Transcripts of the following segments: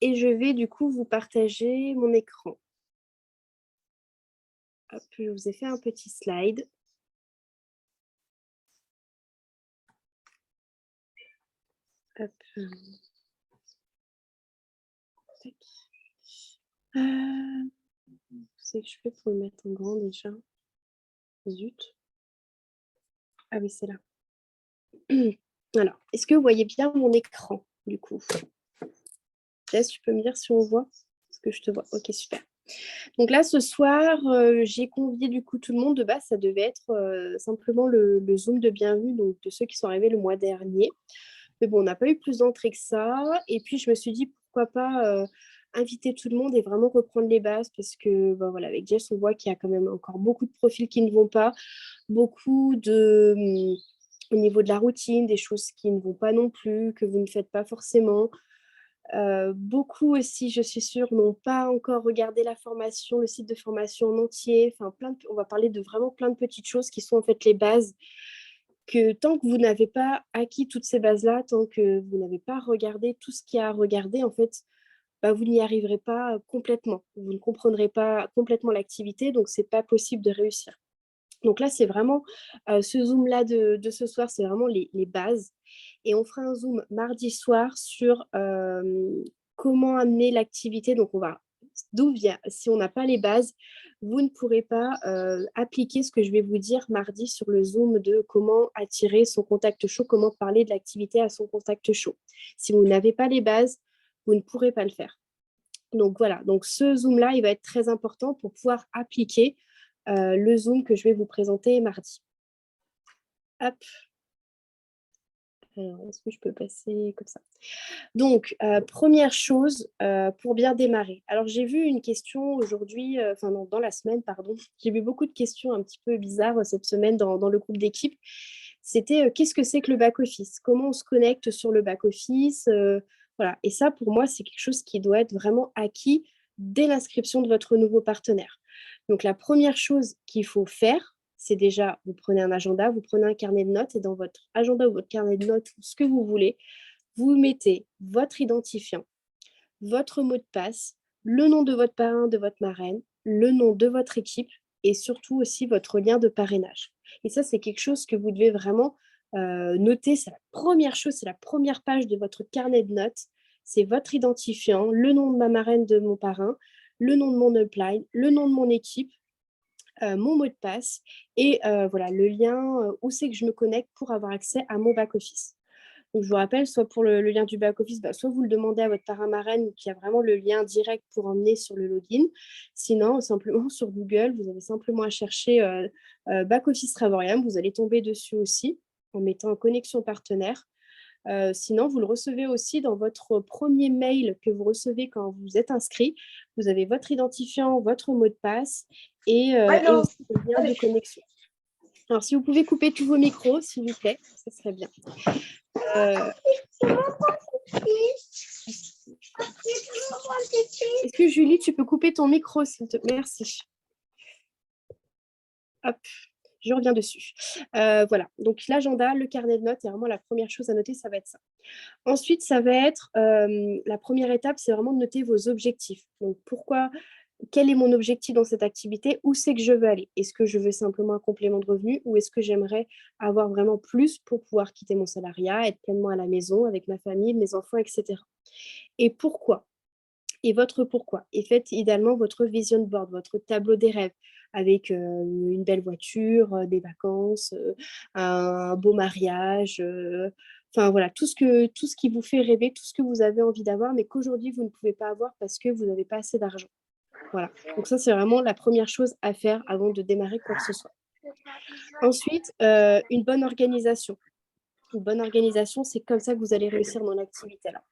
Et je vais du coup vous partager mon écran. Hop, je vous ai fait un petit slide. Hop. Tac. C'est que je fais pour le mettre en grand déjà. Zut. Ah oui, c'est là. Alors, est-ce que vous voyez bien mon écran du coup? Jess, tu peux me dire si on voit? Est-ce que je te vois? Ok, super. Donc là, ce soir, j'ai convié du coup tout le monde. De base, ça devait être simplement le Zoom de bienvenue, donc de ceux qui sont arrivés le mois dernier. Mais bon, on n'a pas eu plus d'entrées que ça. Et puis, je me suis dit, pourquoi pas inviter tout le monde et vraiment reprendre les bases parce que, ben, voilà, avec Jess, on voit qu'il y a quand même encore beaucoup de profils qui ne vont pas, beaucoup de... au niveau de la routine, des choses qui ne vont pas non plus, que vous ne faites pas forcément. Beaucoup aussi, je suis sûre, n'ont pas encore regardé la formation, le site de formation en entier. Enfin, on va parler de vraiment plein de petites choses qui sont en fait les bases. Que tant que vous n'avez pas acquis toutes ces bases-là, tant que vous n'avez pas regardé tout ce qu'il y a à regarder, en fait, bah, vous n'y arriverez pas complètement. Vous ne comprendrez pas complètement l'activité, donc c'est pas possible de réussir. Donc là, c'est vraiment ce Zoom-là de ce soir, c'est vraiment les bases. Et on fera un Zoom mardi soir sur comment amener l'activité. Donc, d'où vient, si on n'a pas les bases, vous ne pourrez pas appliquer ce que je vais vous dire mardi sur le Zoom de comment attirer son contact chaud, comment parler de l'activité à son contact chaud. Si vous n'avez pas les bases, vous ne pourrez pas le faire. Donc voilà, donc ce Zoom-là, il va être très important pour pouvoir appliquer le Zoom que je vais vous présenter mardi. Hop. Alors, est-ce que je peux passer comme ça? Donc, première chose, pour bien démarrer. Alors, j'ai vu une question aujourd'hui, enfin non, dans la semaine, pardon. J'ai vu beaucoup de questions un petit peu bizarres cette semaine dans le groupe d'équipe. C'était qu'est-ce que c'est que le back-office? Comment on se connecte sur le back-office? Voilà. Et ça, pour moi, c'est quelque chose qui doit être vraiment acquis dès l'inscription de votre nouveau partenaire. Donc, la première chose qu'il faut faire, c'est déjà, vous prenez un agenda, vous prenez un carnet de notes et dans votre agenda ou votre carnet de notes, ou ce que vous voulez, vous mettez votre identifiant, votre mot de passe, le nom de votre parrain, de votre marraine, le nom de votre équipe et surtout aussi votre lien de parrainage. Et ça, c'est quelque chose que vous devez vraiment noter. C'est la première chose, c'est la première page de votre carnet de notes. C'est votre identifiant, le nom de ma marraine, de mon parrain, le nom de mon upline, le nom de mon équipe, mon mot de passe et voilà, le lien où c'est que je me connecte pour avoir accès à mon back-office. Donc, je vous rappelle, soit pour le lien du back-office, soit vous le demandez à votre parrain marraine qui a vraiment le lien direct pour emmener sur le login. Sinon, simplement sur Google, vous avez simplement à chercher back-office Travorium. Vous allez tomber dessus aussi en mettant connexion partenaire. Sinon, vous le recevez aussi dans votre premier mail que vous recevez quand vous êtes inscrit. Vous avez votre identifiant, votre mot de passe et aussi le lien de connexion. Alors, si vous pouvez couper tous vos micros, s'il vous plaît, ça serait bien. Est-ce que Julie, tu peux couper ton micro, s'il te plaît? Merci. Hop, je reviens dessus. Voilà, donc l'agenda, le carnet de notes, est vraiment la première chose à noter, ça va être ça. Ensuite, ça va être, la première étape, c'est vraiment de noter vos objectifs. Donc, quel est mon objectif dans cette activité? Où c'est que je veux aller? Est-ce que je veux simplement un complément de revenu ou est-ce que j'aimerais avoir vraiment plus pour pouvoir quitter mon salariat, être pleinement à la maison avec ma famille, mes enfants, etc. Et pourquoi? Et votre pourquoi. Et faites idéalement votre vision board, votre tableau des rêves, avec une belle voiture, des vacances, un beau mariage, enfin voilà, tout ce qui vous fait rêver, tout ce que vous avez envie d'avoir, mais qu'aujourd'hui vous ne pouvez pas avoir parce que vous n'avez pas assez d'argent. Voilà. Donc ça, c'est vraiment la première chose à faire avant de démarrer quoi que ce soit. Ensuite, une bonne organisation. Une bonne organisation, c'est comme ça que vous allez réussir dans l'activité-là.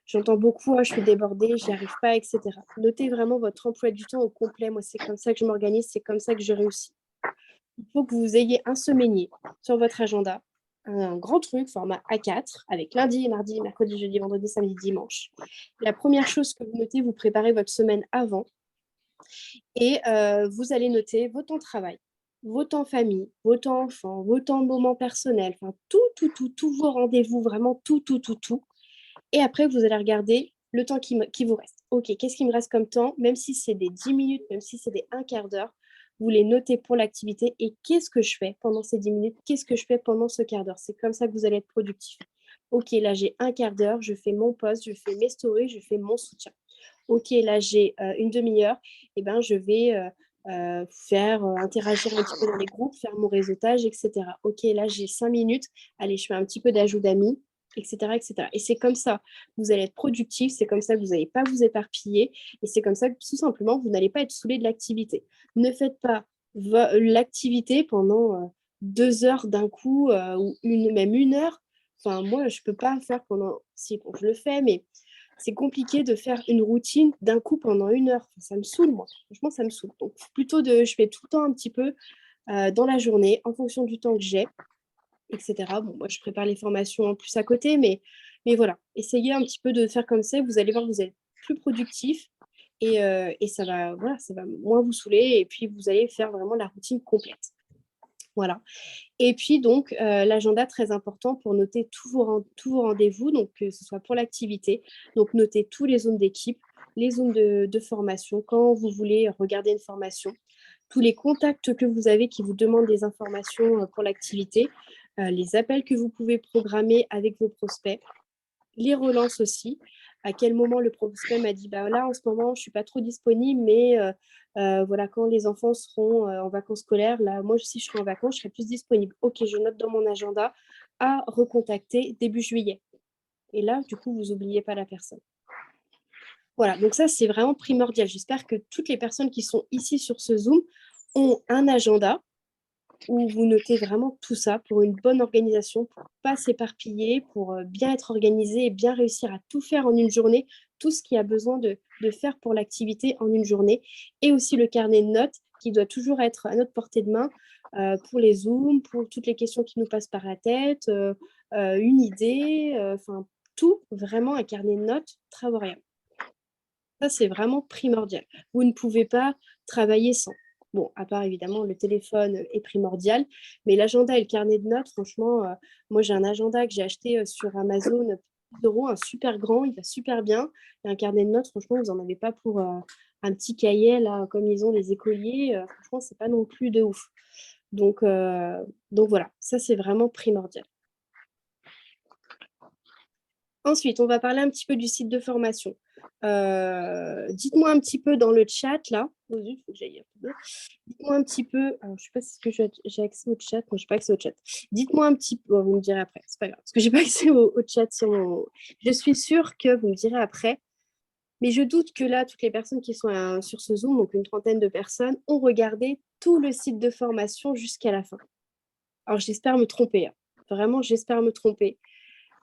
J'entends beaucoup, je suis débordée, j'y arrive pas, etc. Notez vraiment votre emploi du temps au complet. Moi, c'est comme ça que je m'organise, c'est comme ça que je réussis. Il faut que vous ayez un semainier sur votre agenda, un grand truc, format A4, avec lundi, mardi, mercredi, jeudi, vendredi, samedi, dimanche. La première chose que vous notez, vous préparez votre semaine avant et vous allez noter vos temps de travail, vos temps famille, vos temps enfants, vos temps moments personnels, enfin tous vos rendez-vous, vraiment tout. Et après, vous allez regarder le temps qui vous reste. OK, qu'est-ce qui me reste comme temps? Même si c'est des 10 minutes, même si c'est des un quart d'heure, vous les notez pour l'activité. Et qu'est-ce que je fais pendant ces 10 minutes? Qu'est-ce que je fais pendant ce quart d'heure? C'est comme ça que vous allez être productif. OK, là, j'ai un quart d'heure, je fais mon post, je fais mes stories, je fais mon soutien. OK, là, j'ai une demi-heure, et ben, je vais faire interagir un petit peu dans les groupes, faire mon réseautage, etc. OK, là, j'ai 5 minutes, allez, je fais un petit peu d'ajout d'amis, etc., etc. Et c'est comme ça, vous allez être productif, c'est comme ça que vous n'allez pas vous éparpiller, et c'est comme ça que tout simplement, vous n'allez pas être saoulé de l'activité. Ne faites pas l'activité pendant 2 heures d'un coup, ou même 1 heure. Enfin, moi, je ne peux pas faire pendant... Si, bon, je le fais, mais c'est compliqué de faire une routine d'un coup pendant 1 heure. Enfin, ça me saoule, moi. Franchement, ça me saoule. Donc, plutôt je fais tout le temps un petit peu dans la journée, en fonction du temps que j'ai, etc. Bon, moi, je prépare les formations en plus à côté, mais voilà. Essayez un petit peu de faire comme ça. Vous allez voir, vous êtes plus productif, et ça va, voilà, ça va moins vous saouler. Et puis, vous allez faire vraiment la routine complète. Voilà. Et puis donc, l'agenda, très important pour noter tous vos rendez-vous, donc que ce soit pour l'activité. Donc, notez tous les zooms d'équipe, les zooms de formation, quand vous voulez regarder une formation, tous les contacts que vous avez qui vous demandent des informations pour l'activité, les appels que vous pouvez programmer avec vos prospects, les relances aussi. À quel moment le prospect m'a dit, bah là, en ce moment, je ne suis pas trop disponible, mais voilà, quand les enfants seront en vacances scolaires, là, moi, si je serai en vacances, je serai plus disponible. OK, je note dans mon agenda à recontacter début juillet. Et là, du coup, vous n'oubliez pas la personne. Voilà, donc ça, c'est vraiment primordial. J'espère que toutes les personnes qui sont ici sur ce Zoom ont un agenda où vous notez vraiment tout ça pour une bonne organisation, pour ne pas s'éparpiller, pour bien être organisé et bien réussir à tout faire en une journée, tout ce qu'il y a besoin de faire pour l'activité en une journée. Et aussi le carnet de notes qui doit toujours être à notre portée de main pour les Zooms, pour toutes les questions qui nous passent par la tête, une idée, enfin tout, vraiment un carnet de notes travaillable. Ça, c'est vraiment primordial. Vous ne pouvez pas travailler sans. Bon, à part évidemment, le téléphone est primordial, mais l'agenda et le carnet de notes, franchement, moi j'ai un agenda que j'ai acheté sur Amazon, 10 euros, un super grand, il va super bien. Et un carnet de notes, franchement, vous n'en avez pas pour un petit cahier, là, comme ils ont les écoliers. Franchement, c'est pas non plus de ouf. Donc voilà, ça c'est vraiment primordial. Ensuite, on va parler un petit peu du site de formation. Dites-moi un petit peu dans le chat, là. Oh zut, faut que j'aille un peu. Dites-moi un petit peu. Alors, je ne sais pas si j'ai accès au chat. Non, je n'ai pas accès au chat. Dites-moi un petit peu. Vous me direz après. C'est pas grave. Parce que je n'ai pas accès au chat sur mon. Je suis sûre que vous me direz après. Mais je doute que là, toutes les personnes qui sont sur ce Zoom, donc une trentaine de personnes, ont regardé tout le site de formation jusqu'à la fin. Alors, j'espère me tromper, hein. Vraiment, j'espère me tromper.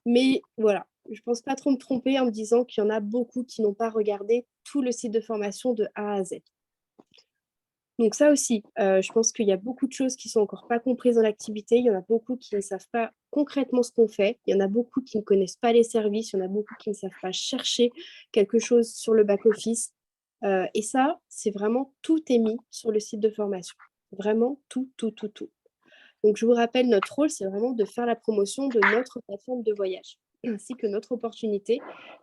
Mais voilà, je ne pense pas trop me tromper en me disant qu'il y en a beaucoup qui n'ont pas regardé tout le site de formation de A à Z. Donc ça aussi, je pense qu'il y a beaucoup de choses qui sont encore pas comprises dans l'activité. Il y en a beaucoup qui ne savent pas concrètement ce qu'on fait. Il y en a beaucoup qui ne connaissent pas les services. Il y en a beaucoup qui ne savent pas chercher quelque chose sur le back-office. Et ça, c'est vraiment tout est mis sur le site de formation. Vraiment tout, tout, tout, tout. Donc, je vous rappelle, notre rôle, c'est vraiment de faire la promotion de notre plateforme de voyage, ainsi que notre opportunité,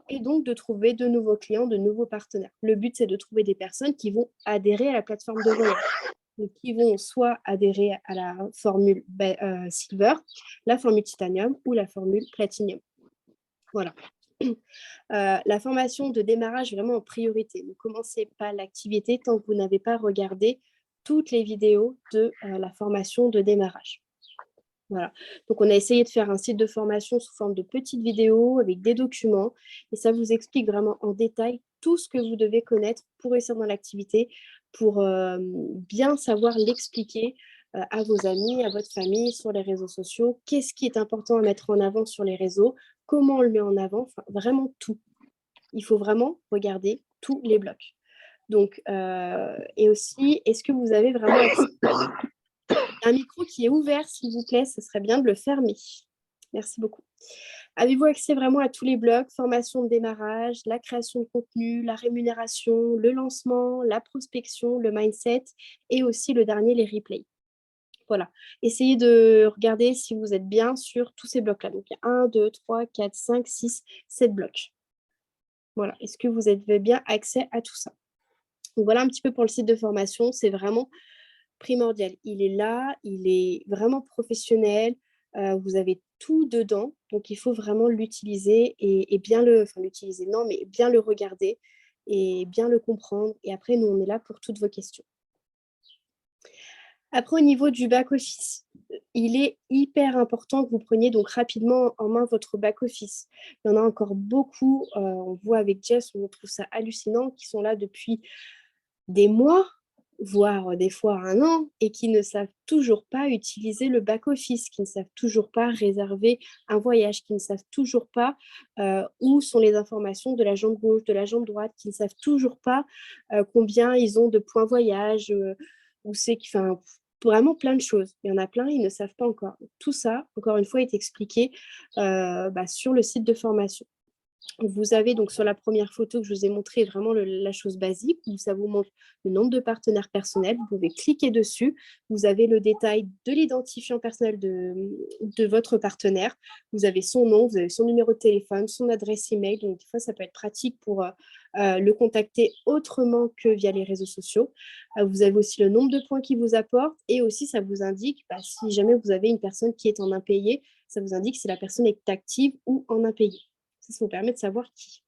et donc de trouver de nouveaux clients, de nouveaux partenaires. Le but, c'est de trouver des personnes qui vont adhérer à la plateforme de voyage, donc qui vont soit adhérer à la formule Silver, la formule Titanium ou la formule Platinum. Voilà. La formation de démarrage vraiment en priorité. Ne commencez pas l'activité tant que vous n'avez pas regardé toutes les vidéos de la formation de démarrage. Voilà. Donc, on a essayé de faire un site de formation sous forme de petites vidéos avec des documents, et ça vous explique vraiment en détail tout ce que vous devez connaître pour réussir dans l'activité, pour bien savoir l'expliquer à vos amis, à votre famille, sur les réseaux sociaux, qu'est-ce qui est important à mettre en avant sur les réseaux, comment on le met en avant, enfin, vraiment tout. Il faut vraiment regarder tous les blocs. Donc, et aussi, est-ce que vous avez vraiment un micro qui est ouvert, s'il vous plaît, ce serait bien de le fermer. Merci beaucoup. Avez-vous accès vraiment à tous les blocs, formation de démarrage, la création de contenu, la rémunération, le lancement, la prospection, le mindset et aussi le dernier, les replays. Voilà. Essayez de regarder si vous êtes bien sur tous ces blocs-là. Donc, il y a 1, 2, 3, 4, 5, 6, 7 blocs. Voilà. Est-ce que vous avez bien accès à tout ça? Donc, voilà un petit peu pour le site de formation. C'est vraiment primordial. Il est là, il est vraiment professionnel. Vous avez tout dedans. Donc, il faut vraiment l'utiliser et bien enfin, l'utiliser, non, mais bien le regarder et bien le comprendre. Et après, nous, on est là pour toutes vos questions. Après, au niveau du back-office, il est hyper important que vous preniez donc rapidement en main votre back-office. Il y en a encore beaucoup, on voit avec Jess, on trouve ça hallucinant, qui sont là depuis des mois, voire des fois un an, et qui ne savent toujours pas utiliser le back-office, qui ne savent toujours pas réserver un voyage, qui ne savent toujours pas où sont les informations de la jambe gauche, de la jambe droite, qui ne savent toujours pas combien ils ont de points voyage, où c'est, enfin, vraiment plein de choses. Il y en a plein, ils ne savent pas encore. Tout ça, encore une fois, est expliqué sur le site de formation. Vous avez donc sur la première photo que je vous ai montré vraiment la chose basique, où ça vous montre le nombre de partenaires personnels. Vous pouvez cliquer dessus. Vous avez le détail de l'identifiant personnel de votre partenaire. Vous avez son nom, vous avez son numéro de téléphone, son adresse email. Donc des fois, ça peut être pratique pour le contacter autrement que via les réseaux sociaux. Vous avez aussi le nombre de points qu'il vous apporte et aussi ça vous indique si jamais vous avez une personne qui est en impayé, ça vous indique si la personne est active ou en impayé. Ça vous permet de savoir qui.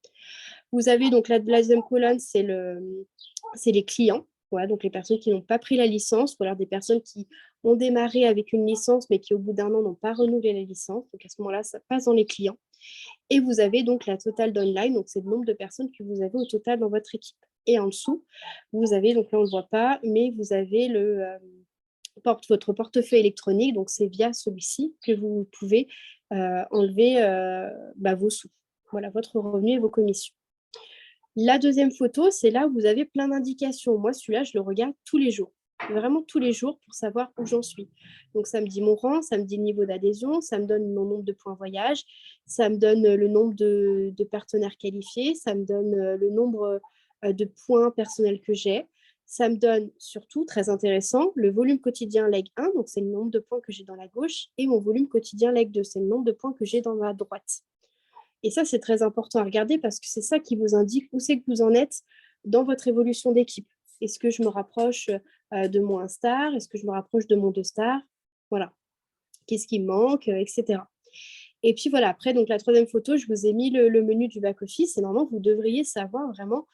Vous avez donc la deuxième colonne, c'est les clients. Voilà, donc les personnes qui n'ont pas pris la licence, ou alors des personnes qui ont démarré avec une licence, mais qui au bout d'un an n'ont pas renouvelé la licence. Donc à ce moment-là, ça passe dans les clients. Et vous avez donc la totale d'online, donc c'est le nombre de personnes que vous avez au total dans votre équipe. Et en dessous, vous avez, donc là on ne le voit pas, mais vous avez votre portefeuille électronique, donc c'est via celui-ci que vous pouvez enlever vos sous. Voilà, votre revenu et vos commissions. La deuxième photo, c'est là où vous avez plein d'indications. Moi, celui-là, je le regarde tous les jours. Vraiment tous les jours pour savoir où j'en suis. Donc, ça me dit mon rang, ça me dit le niveau d'adhésion, ça me donne mon nombre de points voyage, ça me donne le nombre de partenaires qualifiés, ça me donne le nombre de points personnels que j'ai. Ça me donne surtout, très intéressant, le volume quotidien leg 1, donc c'est le nombre de points que j'ai dans la gauche, et mon volume quotidien leg 2, c'est le nombre de points que j'ai dans la droite. Et ça, c'est très important à regarder parce que c'est ça qui vous indique où c'est que vous en êtes dans votre évolution d'équipe. Est-ce que je me rapproche de mon 1 star? Est-ce que je me rapproche de mon 2 stars? Voilà. Qu'est-ce qui me manque, etc. Et puis voilà, après, donc la troisième photo, je vous ai mis le menu du back-office. Et normalement, vous devriez savoir vraiment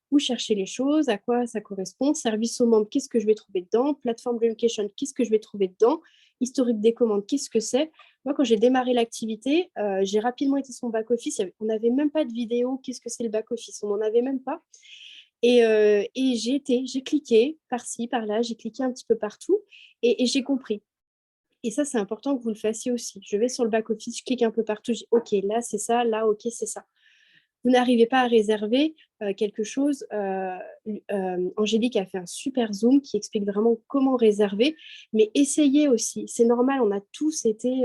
où chercher les choses, à quoi ça correspond, service aux membres, qu'est-ce que je vais trouver dedans, plateforme Dreamcation, qu'est-ce que je vais trouver dedans, historique des commandes, qu'est-ce que c'est. Moi, quand j'ai démarré l'activité, j'ai rapidement été sur mon back-office. On n'avait même pas de vidéo, qu'est-ce que c'est le back-office, on n'en avait même pas. Et j'ai cliqué par-ci, par-là, j'ai cliqué un petit peu partout et j'ai compris. Et ça, c'est important que vous le fassiez aussi. Je vais sur le back-office, je clique un peu partout, je dis OK, là, c'est ça, là, OK, c'est ça. Vous n'arrivez pas à réserver quelque chose, Angélique a fait un super zoom qui explique vraiment comment réserver, mais essayez aussi. C'est normal, on a tous été,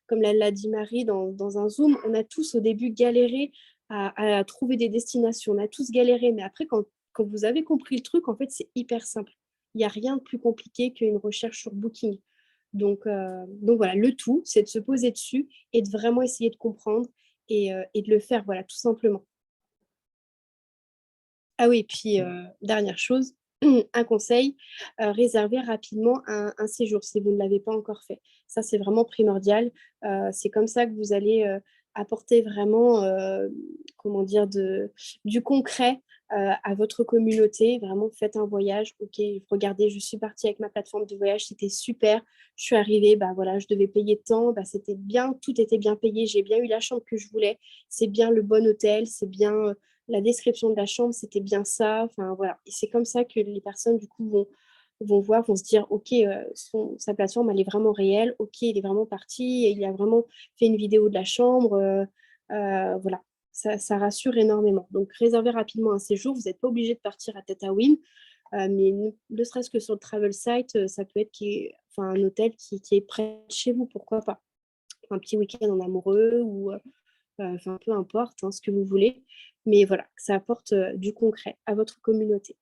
comme l'a dit Marie dans un zoom, on a tous au début galéré à trouver des destinations, on a tous galéré, mais après, quand vous avez compris le truc, en fait, c'est hyper simple. Il n'y a rien de plus compliqué qu'une recherche sur Booking. Donc voilà, le tout, c'est de se poser dessus et de vraiment essayer de comprendre et de le faire, voilà, tout simplement. Ah oui, puis dernière chose, un conseil, réservez rapidement un séjour si vous ne l'avez pas encore fait. Ça, c'est vraiment primordial. C'est comme ça que vous allez apporter vraiment, comment dire, du concret à votre communauté. Vraiment, faites un voyage. Ok, regardez, je suis partie avec ma plateforme de voyage, c'était super. Je suis arrivée, bah voilà, je devais payer tant, bah c'était bien, tout était bien payé. J'ai bien eu la chambre que je voulais. C'est bien le bon hôtel, c'est bien la description de la chambre, c'était bien ça. Enfin, voilà. Et c'est comme ça que les personnes, du coup, vont voir, vont se dire, OK, sa plateforme, elle est vraiment réelle. OK, il est vraiment parti. Il a vraiment fait une vidéo de la chambre. Voilà. Ça rassure énormément. Donc, réservez rapidement un séjour. Vous n'êtes pas obligé de partir à Tataouine. Mais ne serait-ce que sur le travel site, ça peut être un hôtel qui est près de chez vous, pourquoi pas. Un petit week-end en amoureux ou peu importe ce que vous voulez, mais voilà, que ça apporte du concret à votre communauté.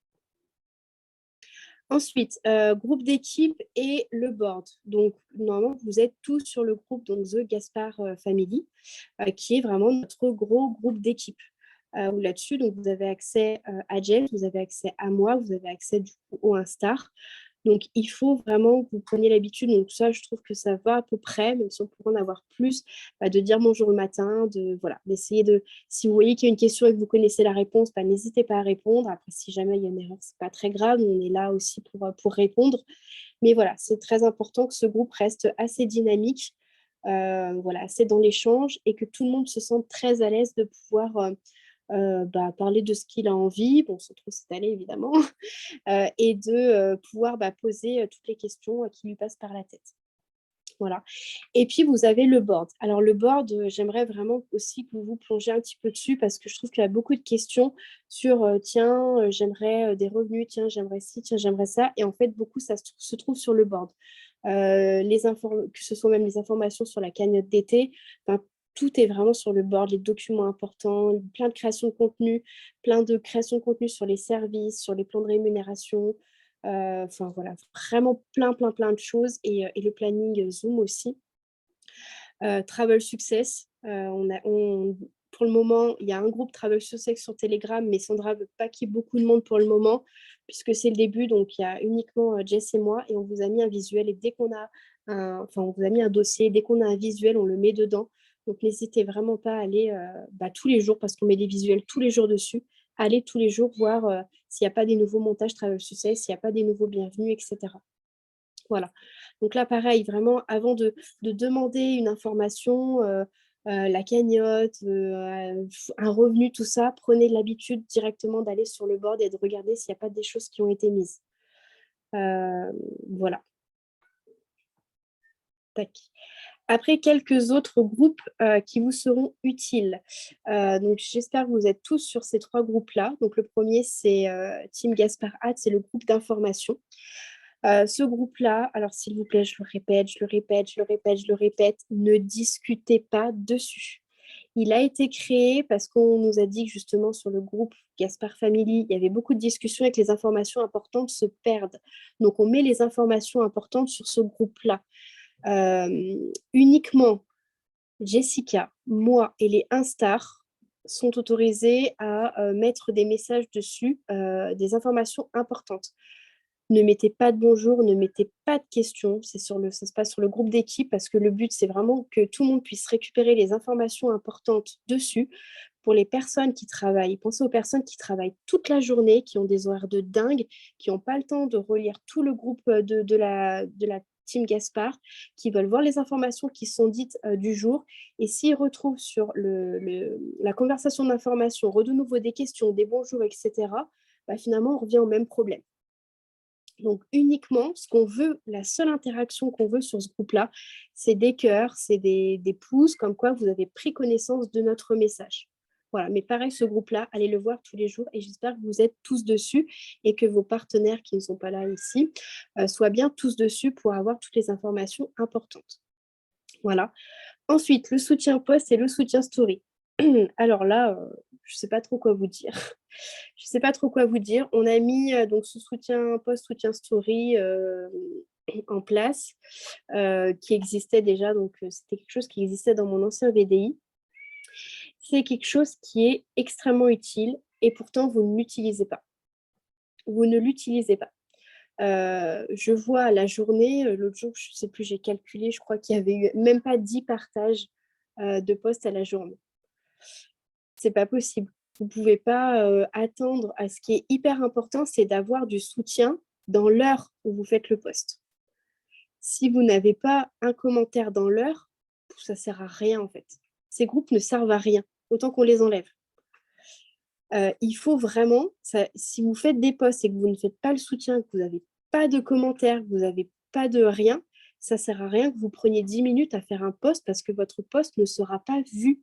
Ensuite, groupe d'équipe et le board. Donc, normalement, vous êtes tous sur le groupe, donc The Gaspard Family, qui est vraiment notre gros groupe d'équipe. Où là-dessus, donc, vous avez accès à James, vous avez accès à moi, vous avez accès du coup au Instar. Donc, il faut vraiment que vous preniez l'habitude. Donc, ça, je trouve que ça va à peu près, même si on pourrait en avoir plus, de dire bonjour le matin, d'essayer de. Si vous voyez qu'il y a une question et que vous connaissez la réponse, n'hésitez pas à répondre. Après, si jamais il y a une erreur, c'est pas très grave. On est là aussi pour répondre. Mais voilà, c'est très important que ce groupe reste assez dynamique, assez dans l'échange et que tout le monde se sente très à l'aise de pouvoir parler de ce qu'il a envie, bon, sans trop s'étaler évidemment, et de pouvoir poser toutes les questions qui lui passent par la tête. Voilà. Et puis, vous avez le board. Alors, le board, j'aimerais vraiment aussi que vous vous plongez un petit peu dessus parce que je trouve qu'il y a beaucoup de questions sur tiens, j'aimerais des revenus, tiens, j'aimerais ci, tiens, j'aimerais ça. Et en fait, beaucoup, ça se trouve sur le board. Que ce soit même les informations sur la cagnotte d'été, tout est vraiment sur le board, les documents importants, plein de créations de contenu, plein de créations de contenu sur les services, sur les plans de rémunération. Voilà, vraiment plein de choses et le planning Zoom aussi. Travel Success, pour le moment, il y a un groupe Travel Success sur Telegram, mais Sandra ne veut pas qu'il y ait beaucoup de monde pour le moment, puisque c'est le début, donc il y a uniquement Jess et moi, et on vous a mis un visuel, et dès qu'on a on vous a mis un dossier, dès qu'on a un visuel, on le met dedans. Donc n'hésitez vraiment pas à aller tous les jours, parce qu'on met des visuels tous les jours dessus, allez tous les jours voir s'il n'y a pas des nouveaux montages Travel Success, s'il n'y a pas des nouveaux bienvenus, etc. Voilà. Donc là, pareil, vraiment, avant de demander une information, la cagnotte, un revenu, tout ça, prenez l'habitude directement d'aller sur le board et de regarder s'il n'y a pas des choses qui ont été mises. Voilà. Tac. Après, quelques autres groupes qui vous seront utiles. Donc, j'espère que vous êtes tous sur ces 3 groupes-là. Donc, le premier, c'est Team Gaspard Hatt, c'est le groupe d'information. Ce groupe-là, alors s'il vous plaît, je le répète, je le répète, ne discutez pas dessus. Il a été créé parce qu'on nous a dit que justement sur le groupe Gaspard Family, il y avait beaucoup de discussions et que les informations importantes se perdent. Donc on met les informations importantes sur ce groupe-là. Uniquement Jessica, moi et les Instars sont autorisés à mettre des messages dessus, des informations importantes. Ne mettez pas de bonjour, ne mettez pas de questions. Ça se passe sur le groupe d'équipe parce que le but, c'est vraiment que tout le monde puisse récupérer les informations importantes dessus. Pour les personnes qui travaillent, pensez aux personnes qui travaillent toute la journée, qui ont des horaires de dingue, qui n'ont pas le temps de relire tout le groupe de la Team Gaspard, qui veulent voir les informations qui sont dites du jour. Et s'ils retrouvent sur la conversation d'information, de nouveau des questions, des bonjours, etc., finalement, on revient au même problème. Donc, uniquement, ce qu'on veut, la seule interaction qu'on veut sur ce groupe-là, c'est des cœurs, c'est des pouces, comme quoi vous avez pris connaissance de notre message. Voilà, mais pareil, ce groupe-là, allez le voir tous les jours et j'espère que vous êtes tous dessus et que vos partenaires qui ne sont pas là ici soient bien tous dessus pour avoir toutes les informations importantes. Voilà. Ensuite, le soutien post et le soutien story. Alors là, je ne sais pas trop quoi vous dire. Je ne sais pas trop quoi vous dire. On a mis donc ce soutien post, soutien story en place, qui existait déjà. Donc, c'était quelque chose qui existait dans mon ancien VDI. C'est quelque chose qui est extrêmement utile et pourtant, vous ne l'utilisez pas. Vous ne l'utilisez pas. Je vois à la journée, l'autre jour, je ne sais plus, j'ai calculé, je crois qu'il y avait eu même pas 10 partages de posts à la journée. C'est pas possible. Vous ne pouvez pas attendre à ce qui est hyper important, c'est d'avoir du soutien dans l'heure où vous faites le post. Si vous n'avez pas un commentaire dans l'heure, ça ne sert à rien en fait. Ces groupes ne servent à rien, autant qu'on les enlève. Il faut vraiment, si vous faites des posts et que vous ne faites pas le soutien, que vous n'avez pas de commentaires, que vous n'avez pas de rien, ça ne sert à rien que vous preniez 10 minutes à faire un post parce que votre post ne sera pas vu.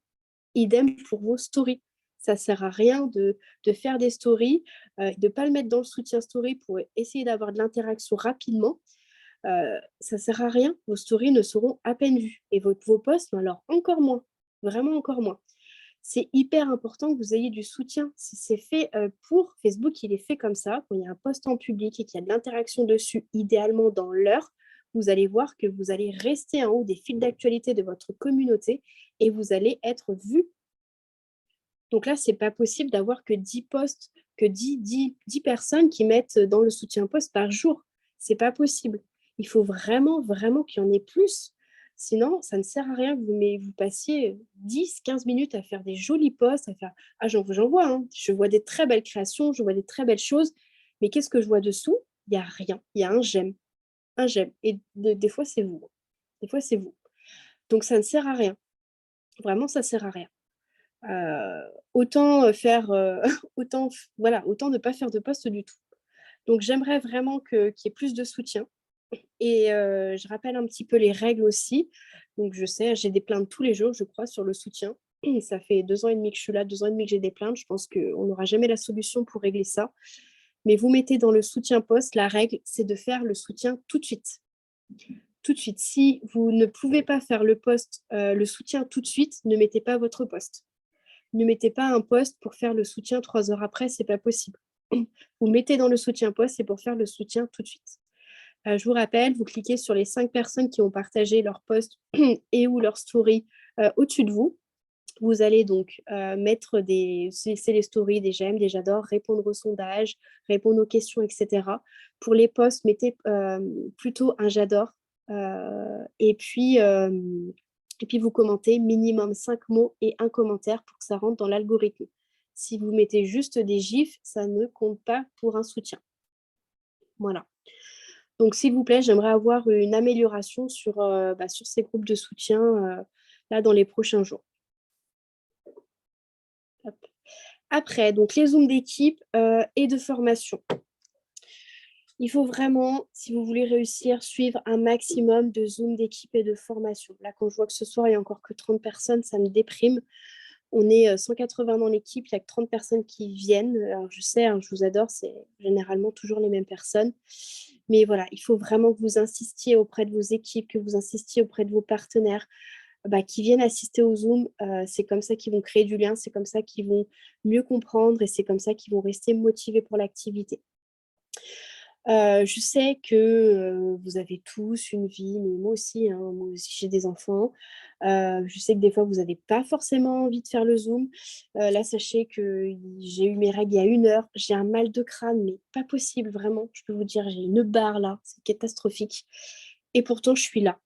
Idem pour vos stories. Ça ne sert à rien de faire des stories, de ne pas le mettre dans le soutien story pour essayer d'avoir de l'interaction rapidement. Ça ne sert à rien. Vos stories ne seront à peine vues. Et vos posts, alors encore moins. Vraiment encore moins. c'est hyper important que vous ayez du soutien. C'est fait pour Facebook, il est fait comme ça. Quand il y a un post en public et qu'il y a de l'interaction dessus, idéalement dans l'heure, vous allez voir que vous allez rester en haut des fils d'actualité de votre communauté et vous allez être vu. Donc là, c'est pas possible d'avoir que 10 posts, que 10 personnes qui mettent dans le soutien post par jour. C'est pas possible. Il faut vraiment, vraiment qu'il y en ait plus. Sinon, ça ne sert à rien que vous passiez 10, 15 minutes à faire des jolis posts, à faire... Ah, j'en vois, hein. Je vois des très belles créations, je vois des très belles choses. Mais qu'est-ce que je vois dessous? Il n'y a rien. Il y a un j'aime. Un j'aime. Et des fois, c'est vous. Des fois, c'est vous. Donc, ça ne sert à rien. Vraiment, ça ne sert à rien. Autant faire autant ne pas faire de poste du tout. Donc j'aimerais vraiment qu'il y ait plus de soutien. Et je rappelle un petit peu les règles aussi. Donc je sais, j'ai des plaintes tous les jours, je crois, sur le soutien. Ça fait 2 ans et demi que je suis là, 2 ans et demi que j'ai des plaintes. Je pense qu'on n'aura jamais la solution pour régler ça. Mais vous mettez dans le soutien poste, la règle, c'est de faire le soutien tout de suite. Tout de suite. Si vous ne pouvez pas faire le soutien tout de suite, ne mettez pas votre poste. Ne mettez pas un poste pour faire le soutien 3 heures après, c'est pas possible. Vous mettez dans le soutien poste, c'est pour faire le soutien tout de suite. Je vous rappelle, vous cliquez sur les 5 personnes qui ont partagé leur post et ou leur story au-dessus de vous. Vous allez donc mettre c'est les stories, des j'aime, des j'adore, répondre aux sondages, répondre aux questions, etc. Pour les posts, mettez plutôt un j'adore. Et puis, vous commentez minimum 5 mots et un commentaire pour que ça rentre dans l'algorithme. Si vous mettez juste des gifs, ça ne compte pas pour un soutien. Voilà. Donc, s'il vous plaît, j'aimerais avoir une amélioration sur ces groupes de soutien là dans les prochains jours. Hop. Après, donc les zooms d'équipe et de formation. Il faut vraiment, si vous voulez réussir, suivre un maximum de zooms d'équipe et de formation. Là, quand je vois que ce soir, il n'y a encore que 30 personnes, ça me déprime. On est 180 dans l'équipe, il n'y a que 30 personnes qui viennent. Alors, je sais, hein, je vous adore, c'est généralement toujours les mêmes personnes. Mais voilà, il faut vraiment que vous insistiez auprès de vos équipes, que vous insistiez auprès de vos partenaires, qui viennent assister au Zoom. C'est comme ça qu'ils vont créer du lien, c'est comme ça qu'ils vont mieux comprendre et c'est comme ça qu'ils vont rester motivés pour l'activité. Je sais que vous avez tous une vie, mais moi aussi, hein, moi aussi j'ai des enfants. Je sais que des fois, vous n'avez pas forcément envie de faire le Zoom. Là, sachez que j'ai eu mes règles il y a 1 heure. J'ai un mal de crâne, mais pas possible, vraiment. Je peux vous dire, j'ai une barre là, c'est catastrophique. Et pourtant, je suis là.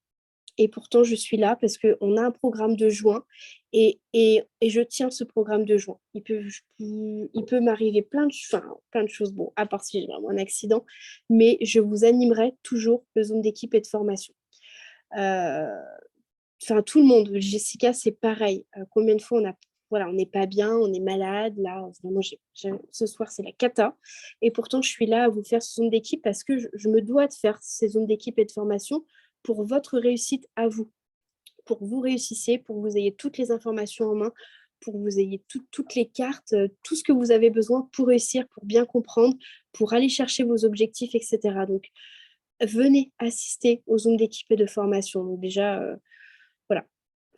Et pourtant, je suis là parce qu'on a un programme de juin et je tiens ce programme de juin. Il peut m'arriver plein de choses, bon, à part si j'ai vraiment un accident, mais je vous animerai toujours le Zoom d'équipe et de formation. Tout le monde, Jessica, c'est pareil. Combien de fois on n'est pas bien, on est malade, là, vraiment, ce soir, c'est la cata. Et pourtant, je suis là à vous faire ce Zoom d'équipe parce que je me dois de faire ces Zooms d'équipe et de formation pour votre réussite à vous, pour que vous réussissiez, pour que vous ayez toutes les informations en main, pour que vous ayez toutes les cartes, tout ce que vous avez besoin pour réussir, pour bien comprendre, pour aller chercher vos objectifs, etc. Donc, venez assister aux Zoom d'équipe et de formation. Donc déjà, voilà.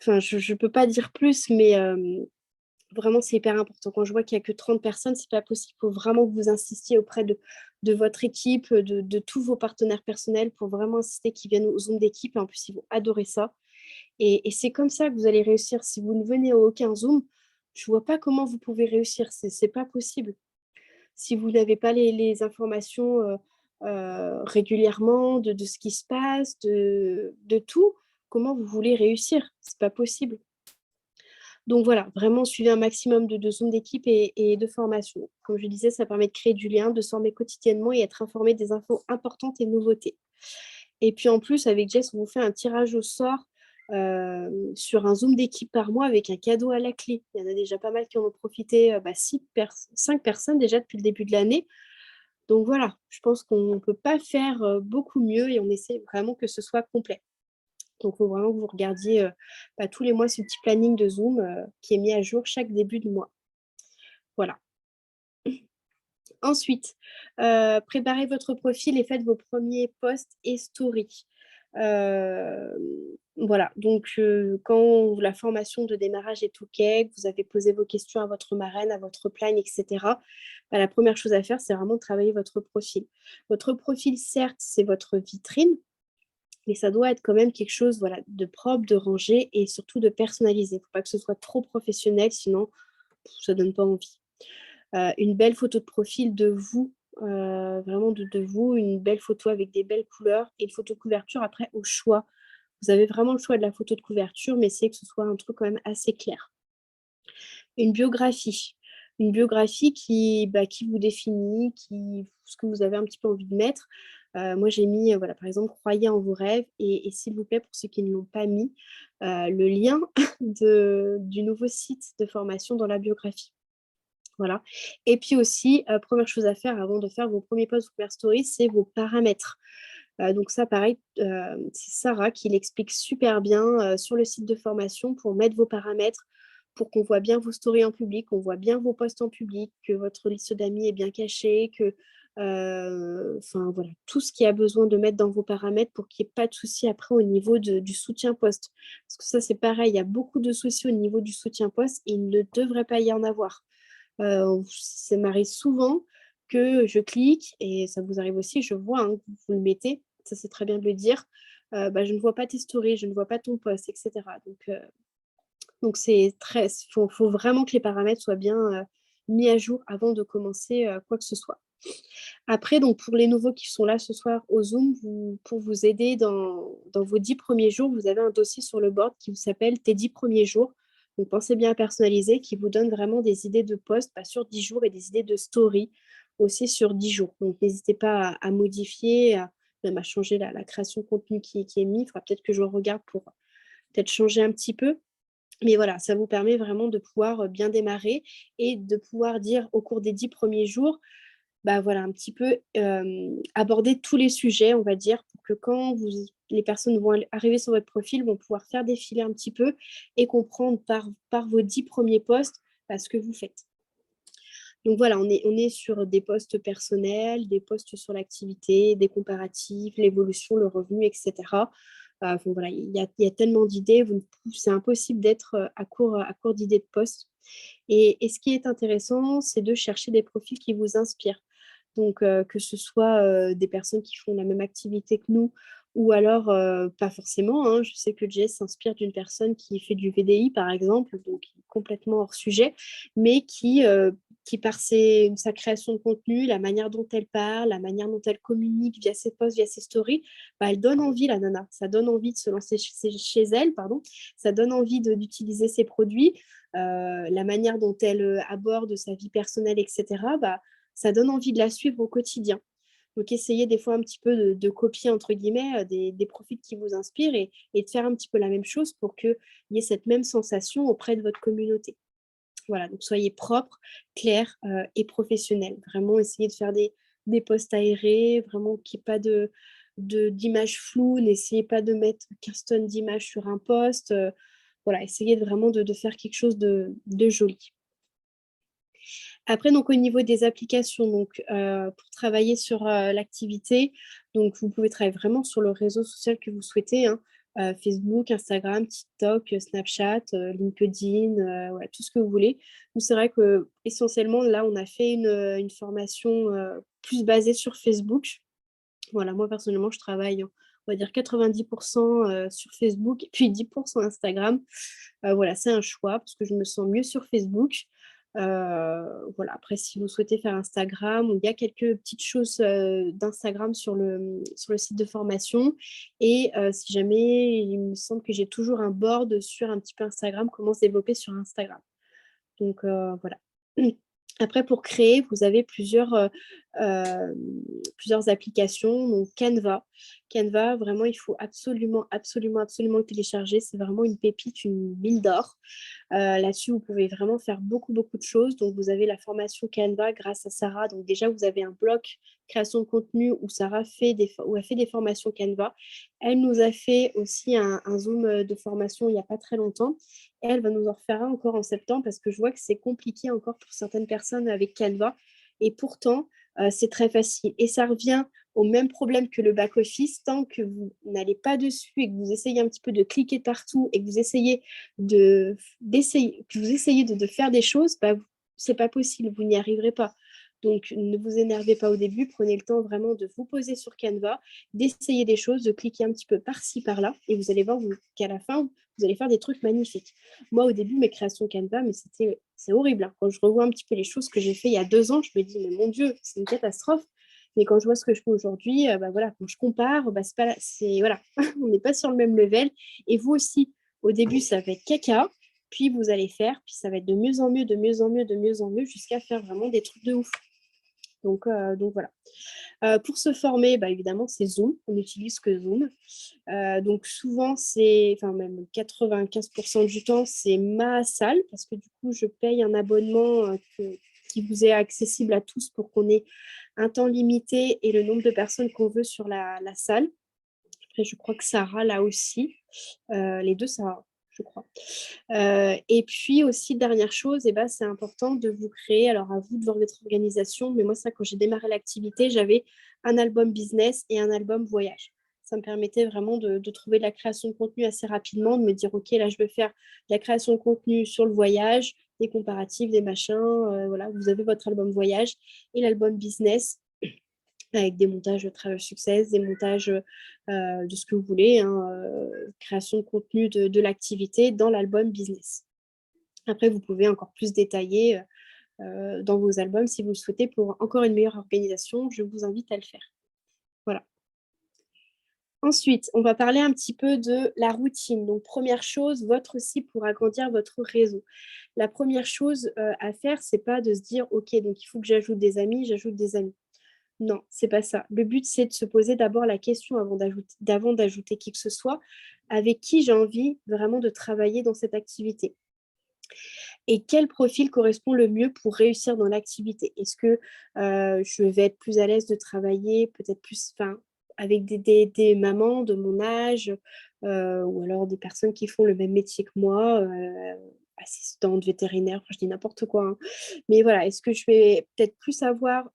Enfin, je ne peux pas dire plus, mais vraiment, c'est hyper important. Quand je vois qu'il n'y a que 30 personnes, c'est pas possible. Il faut vraiment que vous insistiez auprès de votre équipe, de tous vos partenaires personnels pour vraiment insister qu'ils viennent aux Zoom d'équipe. Et en plus, ils vont adorer ça. Et c'est comme ça que vous allez réussir. Si vous ne venez à aucun Zoom, je ne vois pas comment vous pouvez réussir. C'est pas possible. Si vous n'avez pas les informations régulièrement de ce qui se passe, de tout, comment vous voulez réussir? C'est pas possible. Donc voilà, vraiment suivez un maximum de Zooms d'équipe et de formation. Comme je disais, ça permet de créer du lien, de se former quotidiennement et être informé des infos importantes et nouveautés. Et puis en plus, avec Jess, on vous fait un tirage au sort sur un Zoom d'équipe par mois avec un cadeau à la clé. Il y en a déjà pas mal qui en ont profité, 5 personnes déjà depuis le début de l'année. Donc voilà, je pense qu'on ne peut pas faire beaucoup mieux et on essaie vraiment que ce soit complet. Donc il faut vraiment que vous regardiez tous les mois ce petit planning de Zoom qui est mis à jour chaque début de mois. Voilà. Ensuite, préparez votre profil et faites vos premiers posts et stories. Voilà, donc quand la formation de démarrage est OK, que vous avez posé vos questions à votre marraine, à votre plan et cetera, bah, la première chose à faire, c'est vraiment de travailler votre profil. Votre profil, certes, c'est votre vitrine, mais ça doit être quand même quelque chose, voilà, de propre, de rangé et surtout de personnalisé. Il ne faut pas que ce soit trop professionnel, sinon ça donne pas envie. Une belle photo de profil de vous, vraiment de vous, une belle photo avec des belles couleurs et une photo de couverture après au choix. Vous avez vraiment le choix de la photo de couverture, mais essayez que ce soit un truc quand même assez clair. Une biographie. Une biographie qui vous définit, ce que vous avez un petit peu envie de mettre. Moi, j'ai mis, voilà, par exemple, croyez en vos rêves et s'il vous plaît, pour ceux qui ne l'ont pas mis, le lien du nouveau site de formation dans la biographie. Voilà. Et puis aussi, première chose à faire avant de faire vos premiers posts Cover Story, c'est vos paramètres. Donc ça, pareil, c'est Sarah qui l'explique super bien sur le site de formation pour mettre vos paramètres, pour qu'on voit bien vos stories en public, qu'on voit bien vos posts en public, que votre liste d'amis est bien cachée, enfin voilà, tout ce qu'il y a besoin de mettre dans vos paramètres pour qu'il n'y ait pas de souci après au niveau du soutien post. Parce que ça, c'est pareil, il y a beaucoup de soucis au niveau du soutien post et il ne devrait pas y en avoir. Ça m'arrive souvent que je clique et ça vous arrive aussi, je vois, hein, que vous le mettez, ça c'est très bien de le dire, bah, je ne vois pas tes stories, je ne vois pas ton post et cetera. Donc c'est très faut vraiment que les paramètres soient bien, mis à jour avant de commencer, quoi que ce soit. Après donc pour les nouveaux qui sont là ce soir au Zoom, pour vous aider dans vos 10 premiers jours, vous avez un dossier sur le board qui s'appelle «Tes 10 premiers jours». Donc pensez bien à personnaliser, qui vous donne vraiment des idées de posts, pas sur 10 jours et des idées de story aussi sur 10 jours. Donc n'hésitez pas à modifier, même à changer la création de contenu qui est mis. Il faudra peut-être que je regarde pour peut-être changer un petit peu. Mais voilà, ça vous permet vraiment de pouvoir, bien démarrer et de pouvoir dire au cours des 10 premiers jours, bah, voilà, un petit peu, aborder tous les sujets, on va dire, pour que quand les personnes vont arriver sur votre profil, vont pouvoir faire défiler un petit peu et comprendre par vos 10 premiers posts, bah, ce que vous faites. Donc voilà, on est sur des posts personnels, des posts sur l'activité, des comparatifs, l'évolution, le revenu et cetera. Enfin voilà, il y a tellement d'idées, c'est impossible d'être, à court d'idées de posts et ce qui est intéressant, c'est de chercher des profils qui vous inspirent. Donc que ce soit, des personnes qui font la même activité que nous ou alors, pas forcément, hein. Je sais que Jess s'inspire d'une personne qui fait du VDI, par exemple, donc complètement hors sujet, mais qui par sa création de contenu, la manière dont elle parle, la manière dont elle communique via ses posts, via ses stories, bah, elle donne envie, la nana. Ça donne envie de se lancer chez elle, pardon. Ça donne envie d'utiliser ses produits. La manière dont elle, aborde sa vie personnelle et cetera, bah, ça donne envie de la suivre au quotidien. Donc essayez des fois un petit peu de «copier» entre guillemets, des profils qui vous inspirent et de faire un petit peu la même chose pour qu'il y ait cette même sensation auprès de votre communauté. Voilà, donc soyez propre, clair, et professionnel. Vraiment essayez de faire des posts aérés, vraiment qu'il y ait pas d'images floues, n'essayez pas de mettre 15 tonnes d'images sur un post, voilà, essayez vraiment de faire quelque chose de joli. Après donc au niveau des applications, donc pour travailler sur, l'activité, donc vous pouvez travailler vraiment sur le réseau social que vous souhaitez, hein, Facebook, Instagram, TikTok, Snapchat, LinkedIn, ouais, tout ce que vous voulez. Nous, c'est vrai qu'essentiellement là, on a fait une formation, plus basée sur Facebook. Voilà, moi personnellement, je travaille, on va dire 90 sur Facebook et puis 10 Instagram. Voilà, c'est un choix parce que je me sens mieux sur Facebook. Voilà, après si vous souhaitez faire Instagram, il y a quelques petites choses, d'Instagram sur le site de formation et si jamais il me semble que j'ai toujours un board sur un petit peu Instagram, comment se développer sur Instagram. Donc voilà. Après pour créer, vous avez plusieurs applications, donc Canva. Canva, vraiment, il faut absolument, absolument, absolument le télécharger. C'est vraiment une pépite, une mine d'or. Là-dessus, vous pouvez vraiment faire beaucoup, beaucoup de choses. Donc vous avez la formation Canva grâce à Sarah. Donc déjà, vous avez un bloc création de contenu où Sarah a fait des formations Canva. Elle nous a fait aussi un Zoom, de formation il n'y a pas très longtemps. Elle va nous en refaire un encore en septembre parce que je vois que c'est compliqué encore pour certaines personnes avec Canva et pourtant, c'est très facile et ça revient au même problème que le back-office, tant que vous n'allez pas dessus et que vous essayez un petit peu de cliquer partout et que vous essayez de faire des choses, bah, c'est pas possible, vous n'y arriverez pas. Donc, ne vous énervez pas au début, prenez le temps vraiment de vous poser sur Canva, d'essayer des choses, de cliquer un petit peu par-ci, par-là, et vous allez voir qu'à la fin, vous allez faire des trucs magnifiques. Moi, au début, mes créations Canva, mais c'est horrible, hein. Quand je revois un petit peu les choses que j'ai fait il y a 2 ans, je me dis, mais mon Dieu, c'est une catastrophe. Mais quand je vois ce que je fais aujourd'hui, bah voilà, quand je compare, bah voilà, on n'est pas sur le même level. Et vous aussi, au début, ça va être caca, puis vous allez faire, puis ça va être de mieux en mieux, de mieux en mieux, de mieux en mieux, jusqu'à faire vraiment des trucs de ouf. Donc voilà. Pour se former, bah, évidemment, c'est Zoom. On n'utilise que Zoom. Donc souvent, enfin même 95% du temps, c'est ma salle parce que du coup, je paye un abonnement qui vous est accessible à tous pour qu'on ait un temps limité et le nombre de personnes qu'on veut sur la salle. Après, je crois que Sarah là aussi. Les deux Sarah, je crois. Et puis aussi, dernière chose, ben, c'est important de vous créer, alors à vous de voir votre organisation, mais moi, ça, quand j'ai démarré l'activité, j'avais un album business et un album voyage. Ça me permettait vraiment de trouver de la création de contenu assez rapidement, de me dire, OK, là, je veux faire de la création de contenu sur le voyage, des comparatifs, des machins. Voilà, vous avez votre album voyage et l'album business avec des montages de Travel Success, des montages de ce que vous voulez, hein, création de contenu de l'activité dans l'album business. Après, vous pouvez encore plus détailler dans vos albums si vous le souhaitez pour encore une meilleure organisation. Je vous invite à le faire. Voilà. Ensuite, on va parler un petit peu de la routine. Donc, première chose, votre site pour agrandir votre réseau. La première chose à faire, c'est pas de se dire, OK, donc il faut que j'ajoute des amis, j'ajoute des amis. Non, c'est pas ça. Le but, c'est de se poser d'abord la question avant d'ajouter qui que ce soit, avec qui j'ai envie vraiment de travailler dans cette activité. Et quel profil correspond le mieux pour réussir dans l'activité? Est-ce que je vais être plus à l'aise de travailler peut-être plus avec des mamans de mon âge ou alors des personnes qui font le même métier que moi, assistante vétérinaire, enfin, je dis n'importe quoi, hein. Mais voilà, est-ce que je vais peut-être plus avoir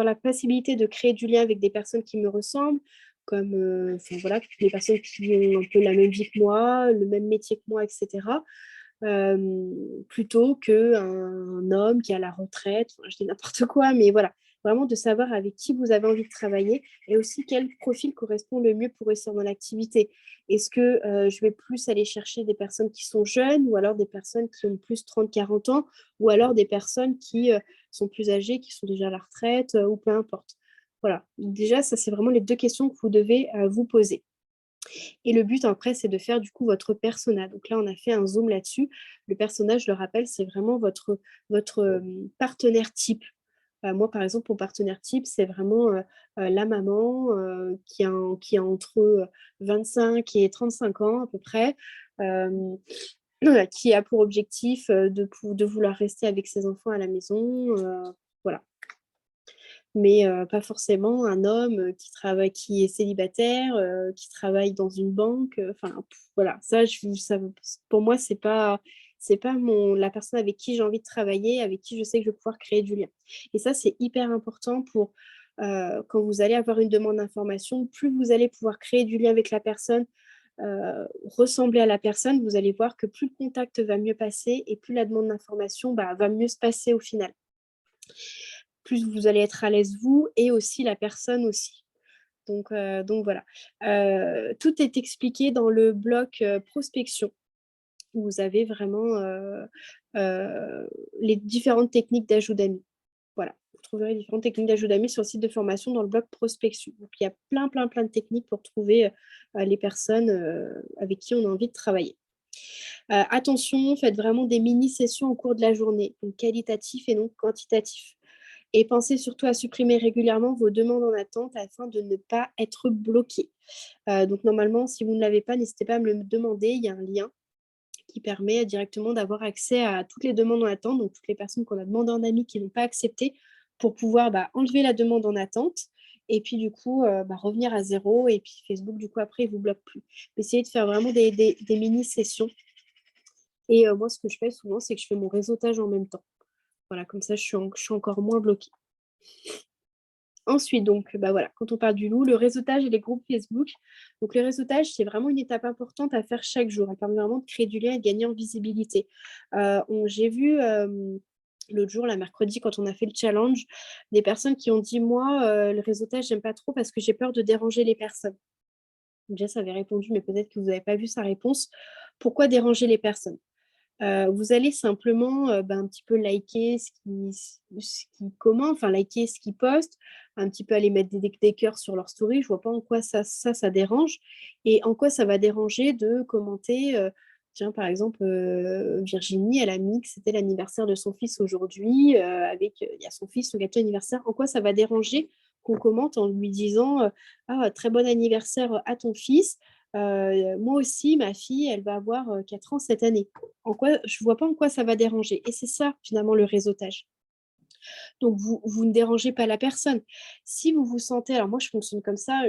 la possibilité de créer du lien avec des personnes qui me ressemblent, comme voilà, les personnes qui ont un peu la même vie que moi, le même métier que moi, etc. Plutôt qu'un homme qui est à la retraite, enfin, je dis n'importe quoi, mais voilà, vraiment de savoir avec qui vous avez envie de travailler et aussi quel profil correspond le mieux pour réussir dans l'activité. Est-ce que je vais plus aller chercher des personnes qui sont jeunes ou alors des personnes qui ont plus 30-40 ans ou alors des personnes qui sont plus âgées, qui sont déjà à la retraite ou peu importe. Voilà, déjà, ça, c'est vraiment les 2 questions que vous devez vous poser. Et le but après, c'est de faire du coup votre persona. Donc là, on a fait un zoom là-dessus. Le personnage, je le rappelle, c'est vraiment votre partenaire type. Moi, par exemple, mon partenaire type, c'est vraiment la maman qui a entre 25 et 35 ans à peu près, qui a pour objectif de vouloir rester avec ses enfants à la maison. Voilà, mais pas forcément un homme qui est célibataire, qui travaille dans une banque. Enfin, voilà, pour moi, c'est pas la personne avec qui j'ai envie de travailler, avec qui je sais que je vais pouvoir créer du lien. Et ça, c'est hyper important pour quand vous allez avoir une demande d'information, plus vous allez pouvoir créer du lien avec la personne, ressembler à la personne, vous allez voir que plus le contact va mieux passer et plus la demande d'information va mieux se passer au final. Plus vous allez être à l'aise vous et aussi la personne aussi. Donc voilà. Tout est expliqué dans le bloc prospection, où vous avez vraiment les différentes techniques d'ajout d'amis. Voilà, vous trouverez les différentes techniques d'ajout d'amis sur le site de formation dans le bloc prospection. Donc il y a plein de techniques pour trouver les personnes avec qui on a envie de travailler. Attention, faites vraiment des mini-sessions au cours de la journée, donc qualitatif et non quantitatif. Et pensez surtout à supprimer régulièrement vos demandes en attente afin de ne pas être bloqué. Donc normalement, si vous ne l'avez pas, n'hésitez pas à me le demander. Il y a un lien qui permet directement d'avoir accès à toutes les demandes en attente, donc toutes les personnes qu'on a demandé en ami qui n'ont pas accepté, pour pouvoir enlever la demande en attente et puis du coup revenir à zéro. Et puis Facebook, du coup, après, il ne vous bloque plus. Essayez de faire vraiment des mini-sessions. Et moi, ce que je fais souvent, c'est que je fais mon réseautage en même temps. Voilà, comme ça, je suis encore moins bloquée. Ensuite, donc, voilà, quand on parle du loup, le réseautage et les groupes Facebook. Donc, le réseautage, c'est vraiment une étape importante à faire chaque jour. Elle permet vraiment de créer du lien et de gagner en visibilité. J'ai vu l'autre jour, la mercredi, quand on a fait le challenge, des personnes qui ont dit, moi, le réseautage, j'aime pas trop parce que j'ai peur de déranger les personnes. Jess avait répondu, mais peut-être que vous n'avez pas vu sa réponse. Pourquoi déranger les personnes? Vous allez simplement, un petit peu liker ce qu'ils commentent, enfin liker ce qu'ils postent, un petit peu aller mettre des cœurs sur leur story. Je vois pas en quoi ça dérange et en quoi ça va déranger de commenter, tiens, par exemple, Virginie, elle a mis que c'était l'anniversaire de son fils aujourd'hui, il y a son fils, son gâteau d'anniversaire. En quoi ça va déranger qu'on commente en lui disant, «Ah, très bon anniversaire à ton fils, moi aussi, ma fille, elle va avoir, 4 ans cette année». Je vois pas en quoi ça va déranger et c'est ça, finalement, le réseautage. Donc vous ne dérangez pas la personne. Si vous vous sentez alors moi je fonctionne comme ça,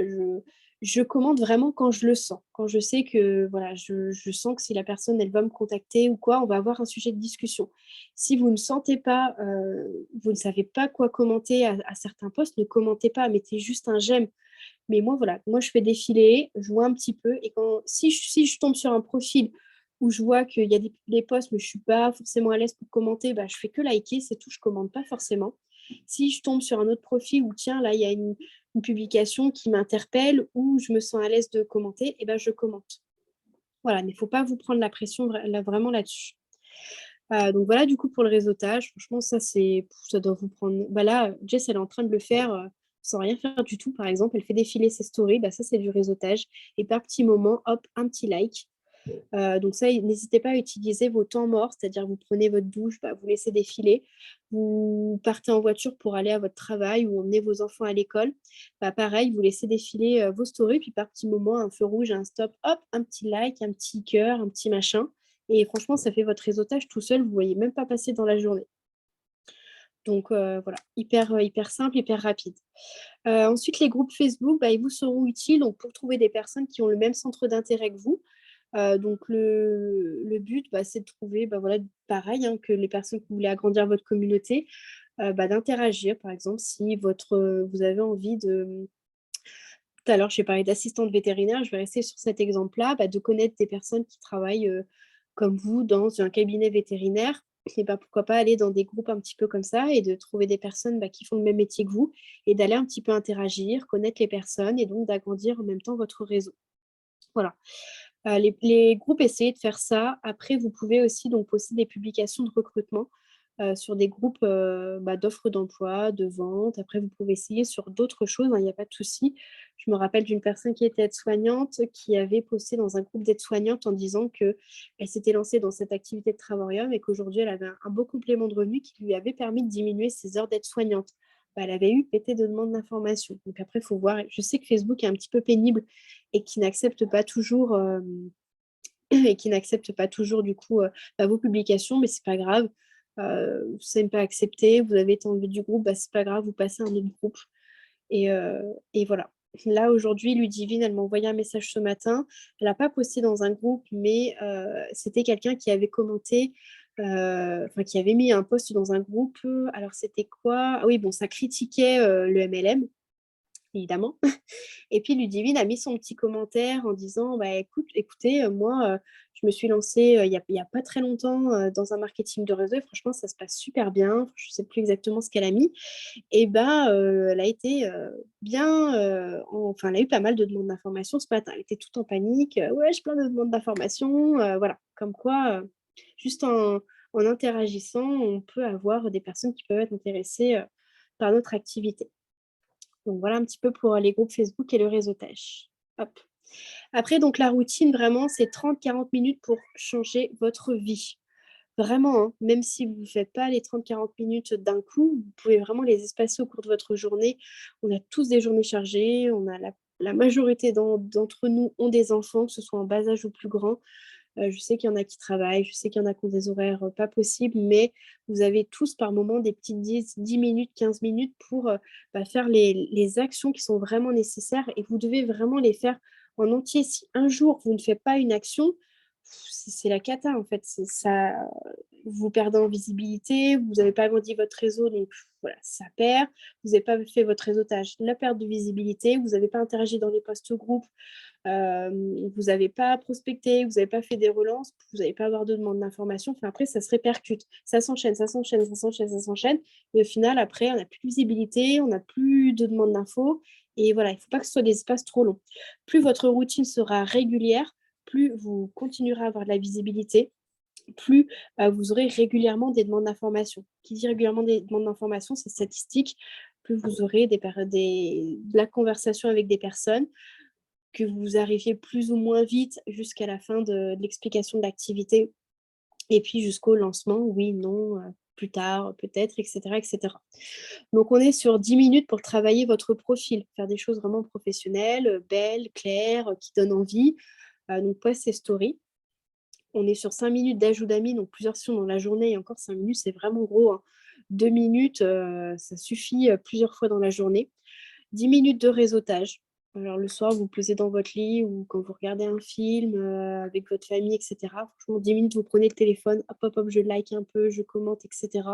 je commente vraiment quand je le sens. Quand je sais que voilà, je sens que si la personne elle va me contacter ou quoi, on va avoir un sujet de discussion. Si vous ne sentez pas, vous ne savez pas quoi commenter à certains posts, ne commentez pas, mettez juste un j'aime. Mais moi voilà, moi je fais défiler, je vois un petit peu et si je tombe sur un profil où je vois qu'il y a des posts, mais je suis pas forcément à l'aise pour commenter, je fais que liker, c'est tout, je commente pas forcément. Si je tombe sur un autre profil où tiens, là, il y a une publication qui m'interpelle, où je me sens à l'aise de commenter, et je commente. Voilà, mais il faut pas vous prendre la pression là, vraiment là-dessus. Donc voilà, du coup, pour le réseautage, franchement, ça doit vous prendre. Là, Jess, elle est en train de le faire sans rien faire du tout, par exemple. Elle fait défiler ses stories, ça, c'est du réseautage. Et par petits moments, hop, un petit like. Donc ça, n'hésitez pas à utiliser vos temps morts, c'est-à-dire vous prenez votre douche, vous laissez défiler, vous partez en voiture pour aller à votre travail ou emmener vos enfants à l'école. Pareil, vous laissez défiler vos stories, puis par petits moments, un feu rouge, un stop, hop, un petit like, un petit cœur, un petit machin. Et franchement, ça fait votre réseautage tout seul, vous ne voyez même pas passer dans la journée. Donc voilà, hyper simple, hyper rapide. Ensuite, les groupes Facebook, ils vous seront utiles donc, pour trouver des personnes qui ont le même centre d'intérêt que vous. Donc le but, c'est de trouver, voilà, pareil, hein, que les personnes qui voulaient agrandir votre communauté, d'interagir. Par exemple, si vous avez envie de tout à l'heure, j'ai parlé d'assistante vétérinaire, je vais rester sur cet exemple-là, de connaître des personnes qui travaillent, comme vous dans un cabinet vétérinaire et pourquoi pas aller dans des groupes un petit peu comme ça et de trouver des personnes, qui font le même métier que vous et d'aller un petit peu interagir, connaître les personnes et donc d'agrandir en même temps votre réseau. Voilà. Les groupes, essayez de faire ça. Après, vous pouvez aussi donc poster des publications de recrutement, sur des groupes, d'offres d'emploi, de vente. Après, vous pouvez essayer sur d'autres choses, hein, il n'y a pas de souci. Je me rappelle d'une personne qui était aide-soignante, qui avait posté dans un groupe d'aides-soignantes en disant qu'elle s'était lancée dans cette activité de travail et qu'aujourd'hui, elle avait un beau complément de revenu qui lui avait permis de diminuer ses heures d'aide-soignante. Elle avait eu pété de demandes d'informations. Donc après, il faut voir. Je sais que Facebook est un petit peu pénible et qui n'accepte pas toujours, du coup vos publications, mais c'est pas grave. Ça n'est pas accepté, vous avez été enlevé du groupe, c'est pas grave, vous passez à un autre groupe. Et voilà. Là, aujourd'hui, Ludivine, elle m'a envoyé un message ce matin. Elle n'a pas posté dans un groupe, mais c'était quelqu'un qui avait commenté, qui avait mis un post dans un groupe. Alors, c'était quoi? Ah oui, bon, ça critiquait le MLM, évidemment. Et puis Ludivine a mis son petit commentaire en disant écoutez, moi, je me suis lancée il y a pas très longtemps dans un marketing de réseau et franchement, ça se passe super bien. Je ne sais plus exactement ce qu'elle a mis. Et elle a été bien, elle a eu pas mal de demandes d'informations ce matin. Elle était toute en panique. Ouais, j'ai plein de demandes d'informations. Voilà, comme quoi, juste en interagissant, on peut avoir des personnes qui peuvent être intéressées par notre activité. Donc voilà un petit peu pour les groupes Facebook et le réseautage. Hop. Après, donc la routine, vraiment, c'est 30-40 minutes pour changer votre vie. Vraiment, hein, même si vous ne faites pas les 30-40 minutes d'un coup, vous pouvez vraiment les espacer au cours de votre journée. On a tous des journées chargées, on a la majorité d'entre nous ont des enfants, que ce soit en bas âge ou plus grand. Je sais qu'il y en a qui travaillent, je sais qu'il y en a qui ont des horaires pas possibles, mais vous avez tous par moment des petites 10 minutes, 15 minutes pour faire les actions qui sont vraiment nécessaires et vous devez vraiment les faire en entier. Si un jour vous ne faites pas une action, c'est la cata en fait. Ça, vous perdez en visibilité, vous n'avez pas agrandi votre réseau, donc voilà, ça perd. Vous n'avez pas fait votre réseautage, la perte de visibilité, vous n'avez pas interagi dans les posts groupes, vous n'avez pas prospecté, vous n'avez pas fait des relances, vous n'allez pas avoir de demande d'information. Enfin, après, ça se répercute, ça s'enchaîne, ça s'enchaîne, ça s'enchaîne, ça s'enchaîne. Et au final, après, on n'a plus de visibilité, on n'a plus de demande d'infos. Et voilà, il ne faut pas que ce soit des espaces trop longs. Plus votre routine sera régulière, plus vous continuerez à avoir de la visibilité, plus vous aurez régulièrement des demandes d'information. Qui dit régulièrement des demandes d'information, c'est statistique, plus vous aurez de la conversation avec des personnes, que vous arriviez plus ou moins vite jusqu'à la fin de l'explication de l'activité et puis jusqu'au lancement, oui, non, plus tard, peut-être, etc., etc. Donc, on est sur 10 minutes pour travailler votre profil, faire des choses vraiment professionnelles, belles, claires, qui donnent envie. Donc, post et story. On est sur 5 minutes d'ajout d'amis, donc plusieurs sessions dans la journée, et encore 5 minutes, c'est vraiment gros, hein. 2 minutes, ça suffit plusieurs fois dans la journée. 10 minutes de réseautage. Alors le soir, vous vous posez dans votre lit ou quand vous regardez un film avec votre famille, etc. Franchement, 10 minutes, vous prenez le téléphone, hop, hop, hop, je like un peu, je commente, etc.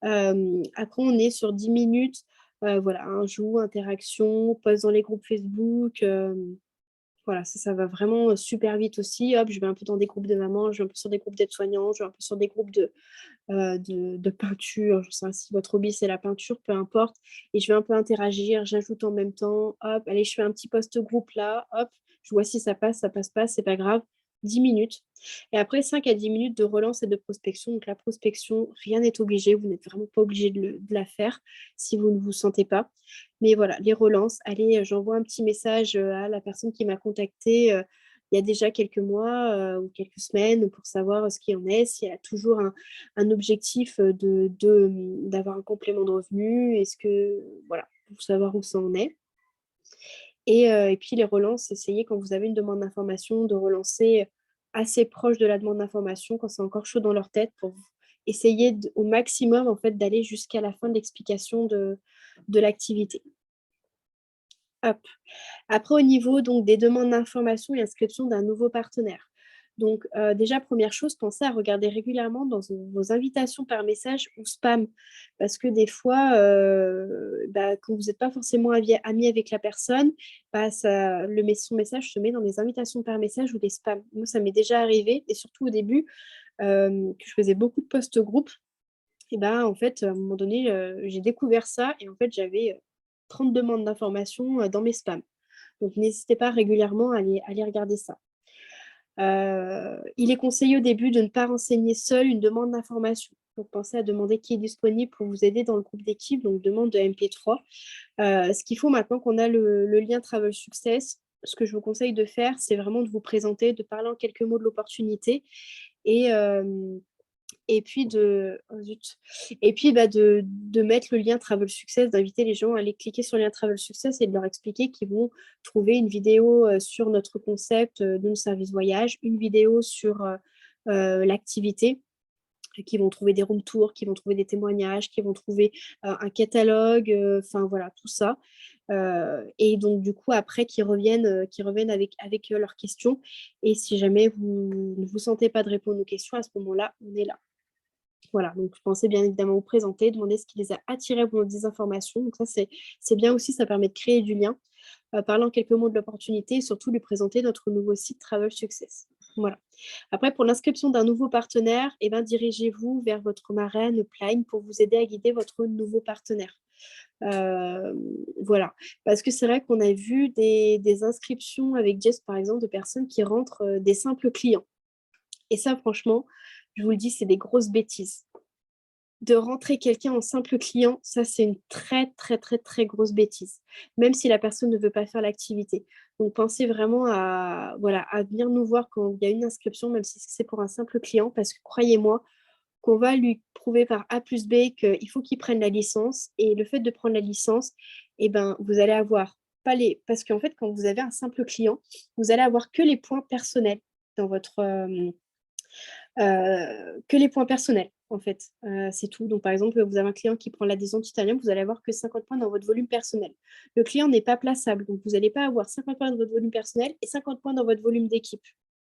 Après, on est sur 10 minutes, voilà, un jour, interaction, post dans les groupes Facebook. Voilà, ça va vraiment super vite aussi. Hop, je vais un peu dans des groupes de mamans, je vais un peu sur des groupes d'aides-soignants, je vais un peu sur des groupes de peinture. Je sais pas si votre hobby c'est la peinture, peu importe. Et je vais un peu interagir, j'ajoute en même temps. Hop, allez, je fais un petit post groupe là. Hop, je vois si ça passe pas, c'est pas grave. 10 minutes. Et après 5 à 10 minutes de relance et de prospection. Donc la prospection, rien n'est obligé. Vous n'êtes vraiment pas obligé de la faire si vous ne vous sentez pas. Mais voilà, les relances. Allez, j'envoie un petit message à la personne qui m'a contacté il y a déjà quelques mois ou quelques semaines pour savoir ce qu'il en est, si elle a toujours un objectif d'avoir un complément de revenu. Est-ce que, voilà, pour savoir où ça en est. Et puis les relances, essayez quand vous avez une demande d'information de relancer assez proche de la demande d'information quand c'est encore chaud dans leur tête pour essayer au maximum en fait d'aller jusqu'à la fin de l'explication de l'activité. Hop. Après, au niveau donc, des demandes d'information et inscription d'un nouveau partenaire. Donc, déjà, première chose, pensez à regarder régulièrement dans vos invitations par message ou spam. Parce que des fois, quand vous n'êtes pas forcément ami avec la personne, son message se met dans les invitations par message ou des spams. Moi, ça m'est déjà arrivé, et surtout au début, que je faisais beaucoup de posts groupes. Et en fait, à un moment donné, j'ai découvert ça et en fait, j'avais 30 demandes d'informations dans mes spams. Donc, n'hésitez pas régulièrement à aller regarder ça. Il est conseillé au début de ne pas renseigner seul une demande d'information. Donc, pensez à demander qui est disponible pour vous aider dans le groupe d'équipe, donc demande de MP3. Ce qu'il faut maintenant qu'on a le lien Travel Success, ce que je vous conseille de faire, c'est vraiment de vous présenter, de parler en quelques mots de l'opportunité et puis de mettre le lien Travel Success, d'inviter les gens à aller cliquer sur le lien Travel Success et de leur expliquer qu'ils vont trouver une vidéo sur notre concept de nos services voyage, une vidéo sur l'activité, qui vont trouver des room tours, qui vont trouver des témoignages, qui vont trouver un catalogue, enfin voilà, tout ça. Et donc, du coup, après, qui reviennent avec leurs questions. Et si jamais vous ne vous sentez pas de répondre aux questions, à ce moment-là, on est là. Voilà, donc pensez bien évidemment vous présenter, demander ce qui les a attirés pour des informations. Donc ça, c'est bien aussi, ça permet de créer du lien. Parler en quelques mots de l'opportunité et surtout lui présenter notre nouveau site Travel Success. Voilà. Après, pour l'inscription d'un nouveau partenaire, dirigez-vous vers votre marraine Upline pour vous aider à guider votre nouveau partenaire. Voilà. Parce que c'est vrai qu'on a vu des inscriptions avec Jess, par exemple, de personnes qui rentrent des simples clients. Et ça, franchement, je vous le dis, c'est des grosses bêtises. De rentrer quelqu'un en simple client, ça, c'est une très, très, très, très grosse bêtise, même si la personne ne veut pas faire l'activité. Donc, pensez vraiment à venir nous voir quand il y a une inscription, même si c'est pour un simple client, parce que croyez-moi, qu'on va lui prouver par A plus B qu'il faut qu'il prenne la licence. Et le fait de prendre la licence, vous allez avoir pas les... Parce qu'en fait, quand vous avez un simple client, vous allez avoir que les points personnels dans votre... que les points personnels, en fait. C'est tout. Donc, par exemple, vous avez un client qui prend l'adhésion Titanium, vous allez avoir que 50 points dans votre volume personnel. Le client n'est pas plaçable, donc vous n'allez pas avoir 50 points dans votre volume personnel et 50 points dans votre volume d'équipe.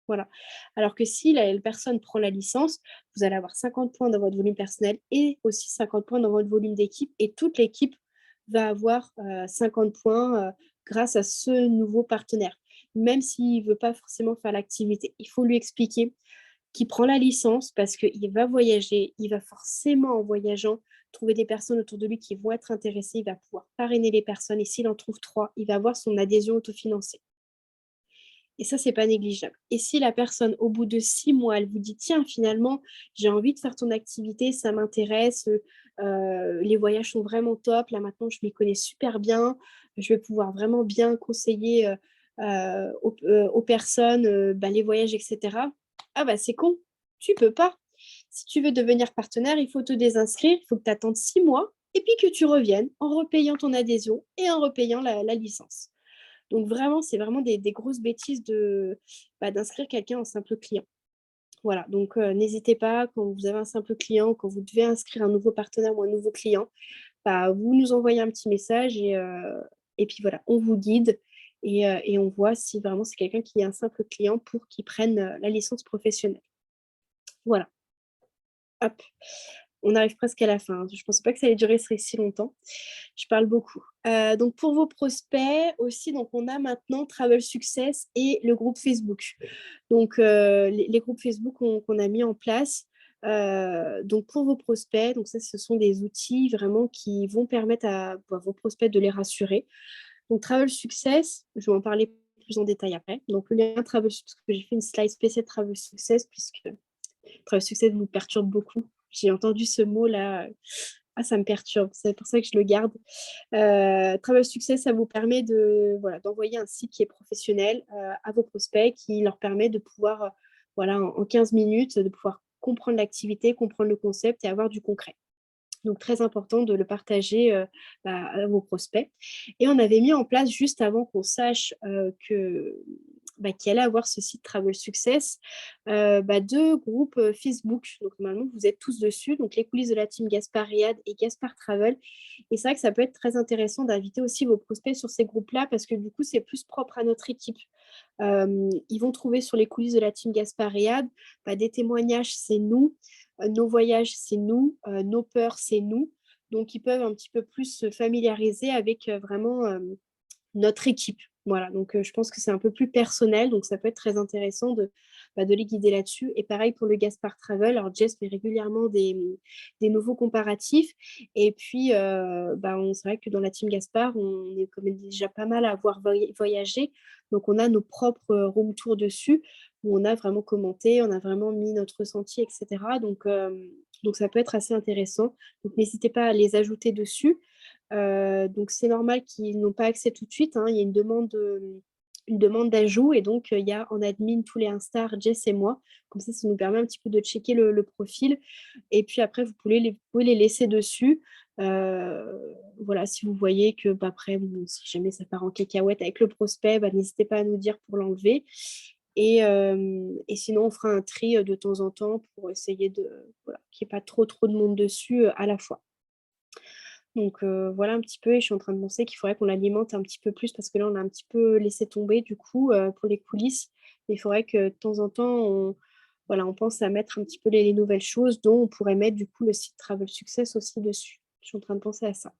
Voilà. Alors que si la personne prend la licence, vous allez avoir 50 points dans votre volume personnel et aussi 50 points dans votre volume d'équipe. Et toute l'équipe va avoir 50 points grâce à ce nouveau partenaire. Même s'il ne veut pas forcément faire l'activité, il faut lui expliquer qu'il prend la licence parce qu'il va voyager, il va forcément en voyageant trouver des personnes autour de lui qui vont être intéressées, il va pouvoir parrainer les personnes et s'il en trouve 3, il va avoir son adhésion autofinancée. Et ça, c'est pas négligeable. Et si la personne, au bout de 6 mois, elle vous dit, tiens, finalement, j'ai envie de faire ton activité, ça m'intéresse, les voyages sont vraiment top, là maintenant, je m'y connais super bien, je vais pouvoir vraiment bien conseiller aux personnes les voyages, etc. Ah bah c'est con, tu peux pas. Si tu veux devenir partenaire, il faut te désinscrire, il faut que tu attendes 6 mois et puis que tu reviennes en repayant ton adhésion et en repayant la licence. Donc vraiment, c'est vraiment des grosses bêtises d'inscrire quelqu'un en simple client. Voilà, donc n'hésitez pas, quand vous avez un simple client, quand vous devez inscrire un nouveau partenaire ou un nouveau client, vous nous envoyez un petit message et puis voilà, on vous guide et on voit si vraiment c'est quelqu'un qui est un simple client pour qu'il prenne la licence professionnelle. Voilà, hop. On arrive presque à la fin. Je ne pensais pas que ça allait durer si longtemps. Je parle beaucoup. Donc pour vos prospects aussi, donc on a maintenant Travel Success et le groupe Facebook. Donc les groupes Facebook qu'on a mis en place. Donc pour vos prospects, donc ça, ce sont des outils vraiment qui vont permettre à vos prospects de les rassurer. Donc Travel Success, je vais en parler plus en détail après. Donc le lien Travel Success, parce que j'ai fait une slide spéciale Travel Success, puisque Travel Success vous perturbe beaucoup. J'ai entendu ce mot-là. Ah, ça me perturbe. C'est pour ça que je le garde. Travel Success, ça vous permet d'envoyer un site qui est professionnel à vos prospects, qui leur permet de pouvoir, en 15 minutes, de pouvoir comprendre l'activité, comprendre le concept et avoir du concret. Donc, très important de le partager à vos prospects. Et on avait mis en place, juste avant qu'on sache qu'il allait avoir ce site Travel Success, 2 groupes Facebook. Donc, normalement, vous êtes tous dessus. Donc, les coulisses de la team Gaspard Riad et Gaspard Travel. Et c'est vrai que ça peut être très intéressant d'inviter aussi vos prospects sur ces groupes-là parce que du coup, c'est plus propre à notre équipe. Ils vont trouver sur les coulisses de la team Gaspard Riad des témoignages, c'est nous. Nos voyages, c'est nous. Nos peurs, c'est nous. Donc, ils peuvent un petit peu plus se familiariser avec vraiment notre équipe. Voilà, donc je pense que c'est un peu plus personnel, donc ça peut être très intéressant de les guider là-dessus. Et pareil pour le Gaspard Travel. Alors, Jess fait régulièrement des nouveaux comparatifs. Et puis, c'est vrai que dans la team Gaspard, on est quand même déjà pas mal à avoir voyagé. Donc, on a nos propres room tours dessus, où on a vraiment commenté, on a vraiment mis notre ressenti, etc. Donc ça peut être assez intéressant. Donc, n'hésitez pas à les ajouter dessus. Donc, c'est normal qu'ils n'ont pas accès tout de suite, hein. Il y a une demande d'ajout et donc il y a en admin tous les Instar, Jess et moi. Comme ça nous permet un petit peu de checker le profil. Et puis après, vous pouvez les laisser dessus. Voilà, si vous voyez que après, si jamais ça part en cacahuète avec le prospect, n'hésitez pas à nous dire pour l'enlever. Et sinon, on fera un tri de temps en temps pour essayer qu'il n'y ait pas trop de monde dessus à la fois. Donc voilà un petit peu, et je suis en train de penser qu'il faudrait qu'on l'alimente un petit peu plus parce que là, on a un petit peu laissé tomber du coup pour les coulisses. Mais il faudrait que de temps en temps, on pense à mettre un petit peu les nouvelles choses, dont on pourrait mettre du coup le site Travel Success aussi dessus. Je suis en train de penser à ça.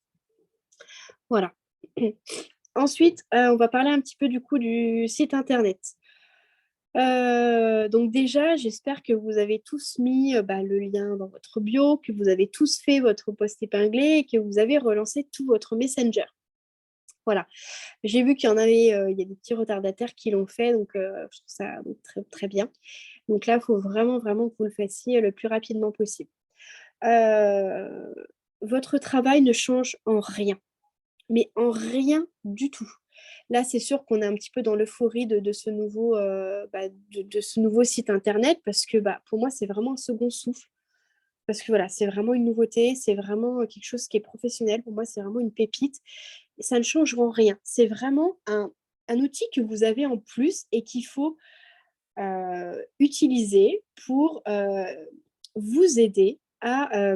Voilà. Ensuite, on va parler un petit peu du coup du site internet. Donc déjà, j'espère que vous avez tous mis le lien dans votre bio, que vous avez tous fait votre post épinglé et que vous avez relancé tout votre Messenger. Voilà. J'ai vu qu'il y en avait, il y a des petits retardataires qui l'ont fait, donc je trouve ça très, très bien. Donc là, il faut vraiment, vraiment que vous le fassiez le plus rapidement possible. Votre travail ne change en rien, mais en rien du tout. Là, c'est sûr qu'on est un petit peu dans l'euphorie de ce nouveau site internet parce que pour moi, c'est vraiment un second souffle. Parce que voilà, c'est vraiment une nouveauté, c'est vraiment quelque chose qui est professionnel. Pour moi, c'est vraiment une pépite. Et ça ne changera rien. C'est vraiment un outil que vous avez en plus et qu'il faut utiliser pour vous aider à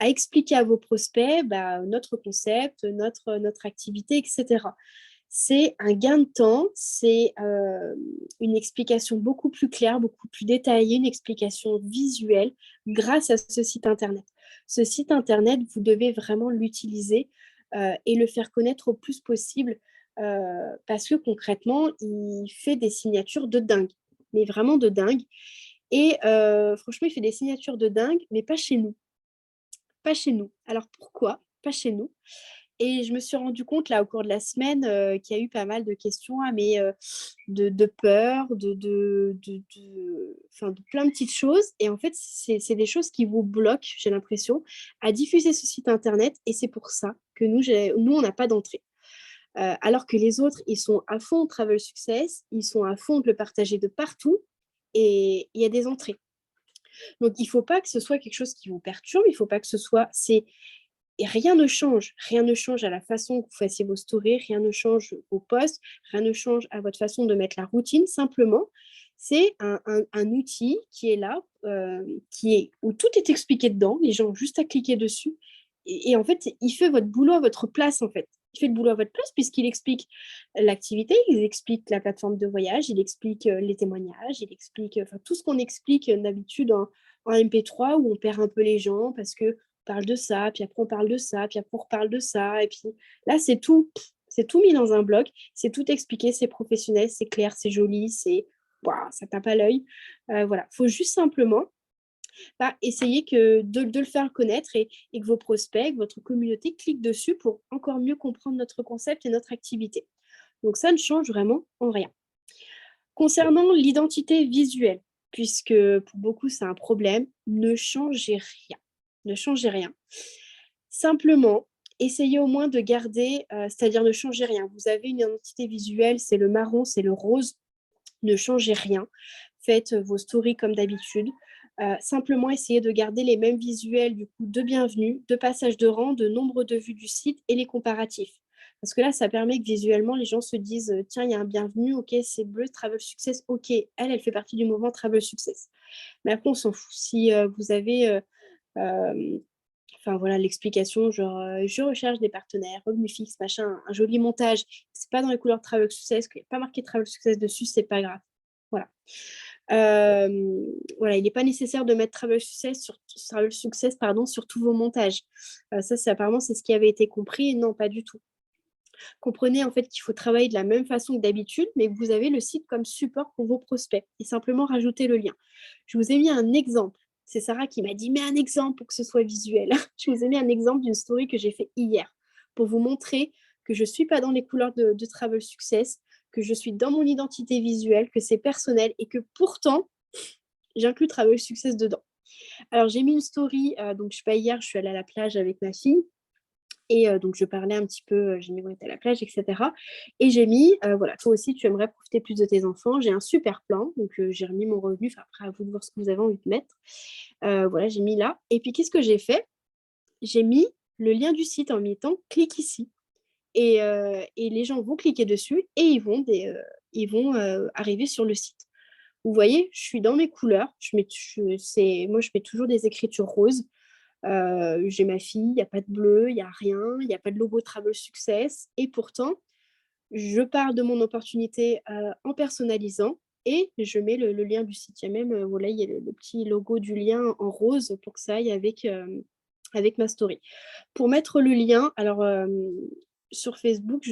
expliquer à vos prospects notre concept, notre activité, etc. c'est un gain de temps, c'est une explication beaucoup plus claire, beaucoup plus détaillée, une explication visuelle grâce à ce site Internet. Ce site Internet, vous devez vraiment l'utiliser et le faire connaître au plus possible parce que concrètement, il fait des signatures de dingue, mais vraiment de dingue. Et franchement, il fait des signatures de dingue, mais pas chez nous. Pas chez nous. Alors pourquoi pas chez nous? Et je me suis rendu compte là au cours de la semaine qu'il y a eu pas mal de questions, mais de peur, enfin, de plein de petites choses. Et en fait, c'est des choses qui vous bloquent, j'ai l'impression, à diffuser ce site internet. Et c'est pour ça que nous on n'a pas d'entrée. Alors que les autres, ils sont à fond Travel Success, ils sont à fond de le partager de partout et il y a des entrées. Donc, il ne faut pas que ce soit quelque chose qui vous perturbe, il ne faut pas que ce soit... Et rien ne change à la façon que vous fassiez vos stories, rien ne change vos posts, rien ne change à votre façon de mettre la routine. Simplement, c'est un outil qui est là, où tout est expliqué dedans, les gens ont juste à cliquer dessus. Et en fait, il fait votre boulot à votre place, en fait. Il fait le boulot à votre place puisqu'il explique l'activité, il explique la plateforme de voyage, il explique les témoignages, il explique tout ce qu'on explique d'habitude en MP3 où on perd un peu les gens parce que parle de ça, puis après on parle de ça, puis après on reparle de ça, et puis là c'est tout mis dans un bloc, c'est tout expliqué, c'est professionnel, c'est clair, c'est joli, waouh, ça tape à l'œil. Voilà, faut juste simplement essayer de le faire connaître et que vos prospects, que votre communauté cliquent dessus pour encore mieux comprendre notre concept et notre activité. Donc ça ne change vraiment en rien. Concernant l'identité visuelle, puisque pour beaucoup c'est un problème, ne changez rien. Ne changez rien. Simplement, essayez au moins de garder, c'est-à-dire ne changez rien. Vous avez une identité visuelle, c'est le marron, c'est le rose. Ne changez rien. Faites vos stories comme d'habitude. Simplement, essayez de garder les mêmes visuels du coup de bienvenue, de passage de rang, de nombre de vues du site et les comparatifs. Parce que là, ça permet que visuellement, les gens se disent tiens, il y a un bienvenu, ok, c'est bleu, Travel Success, ok, elle fait partie du mouvement Travel Success. Mais après, on s'en fout. Si vous avez enfin voilà l'explication, genre je recherche des partenaires, revenu fixe, machin, un joli montage, c'est pas dans les couleurs de Travel Success, qu'il n'y a pas marqué Travel Success dessus, c'est pas grave. Voilà. Voilà, il n'est pas nécessaire de mettre Travel Success sur tous vos montages. Ça, apparemment, c'est ce qui avait été compris. Non, pas du tout. Comprenez en fait qu'il faut travailler de la même façon que d'habitude, mais vous avez le site comme support pour vos prospects et simplement rajouter le lien. Je vous ai mis un exemple. C'est Sarah qui m'a dit, mets un exemple pour que ce soit visuel. Je vous ai mis un exemple d'une story que j'ai fait hier pour vous montrer que je ne suis pas dans les couleurs de Travel Success, que je suis dans mon identité visuelle, que c'est personnel et que pourtant, j'inclus Travel Success dedans. Alors, j'ai mis une story, donc je sais pas, hier, je suis allée à la plage avec ma fille. Et donc, je parlais un petit peu, j'ai mis où était à la plage, etc. Et j'ai mis, voilà, toi aussi, tu aimerais profiter plus de tes enfants. J'ai un super plan. Donc, j'ai remis mon revenu. Enfin, après, à vous de voir ce que vous avez envie de mettre. Voilà, j'ai mis là. Et puis, qu'est-ce que j'ai fait? J'ai mis le lien du site en mettant clique ici. Et les gens vont cliquer dessus et ils vont arriver sur le site. Vous voyez, je suis dans mes couleurs. Moi, je mets toujours des écritures roses. J'ai ma fille, il n'y a pas de bleu, il n'y a rien, il n'y a pas de logo Travel Success. Et pourtant, je parle de mon opportunité en personnalisant et je mets le lien du site. Il y a même, voilà, il y a le petit logo du lien en rose pour que ça aille avec ma story. Pour mettre le lien, alors sur Facebook,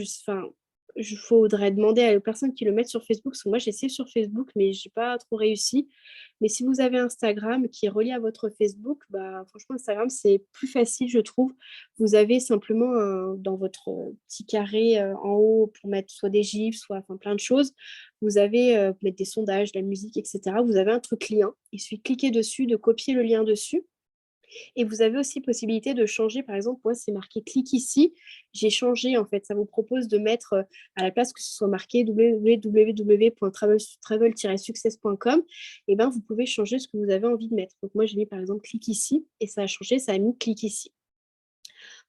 il faudrait demander aux personnes qui le mettent sur Facebook, parce que moi j'ai essayé sur Facebook, mais je n'ai pas trop réussi. Mais si vous avez Instagram qui est relié à votre Facebook, bah, franchement, Instagram, c'est plus facile, je trouve. Vous avez simplement dans votre petit carré en haut pour mettre soit des gifs, soit enfin, plein de choses. Vous avez mettre des sondages, de la musique, etc. Vous avez un truc lien. Il suffit de cliquer dessus, de copier le lien dessus. Et vous avez aussi possibilité de changer, par exemple, moi c'est marqué clique ici, j'ai changé en fait, ça vous propose de mettre à la place que ce soit marqué www.travel-success.com, et ben vous pouvez changer ce que vous avez envie de mettre. Donc moi j'ai mis par exemple clique ici et ça a changé, ça a mis clique ici.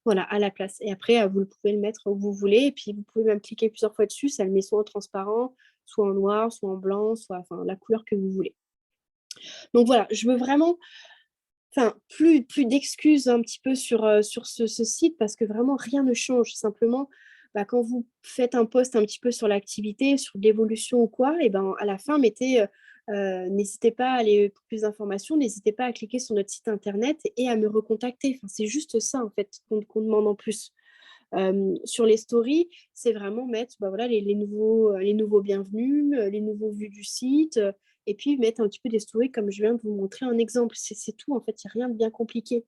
Voilà, à la place. Et après, vous pouvez le mettre où vous voulez, et puis vous pouvez même cliquer plusieurs fois dessus, ça le met soit en transparent, soit en noir, soit en blanc, soit enfin, la couleur que vous voulez. Donc voilà, je veux vraiment plus d'excuses un petit peu sur ce site parce que vraiment rien ne change. Simplement, quand vous faites un post un petit peu sur l'activité, sur l'évolution ou quoi, et ben, à la fin, mettez n'hésitez pas à aller pour plus d'informations, n'hésitez pas à cliquer sur notre site internet et à me recontacter. Enfin, c'est juste ça en fait qu'on demande en plus. Sur les stories, c'est vraiment mettre voilà, les nouveaux bienvenus, les nouveaux vues du site, et puis mettre un petit peu des stories comme je viens de vous montrer un exemple. C'est tout en fait, il n'y a rien de bien compliqué.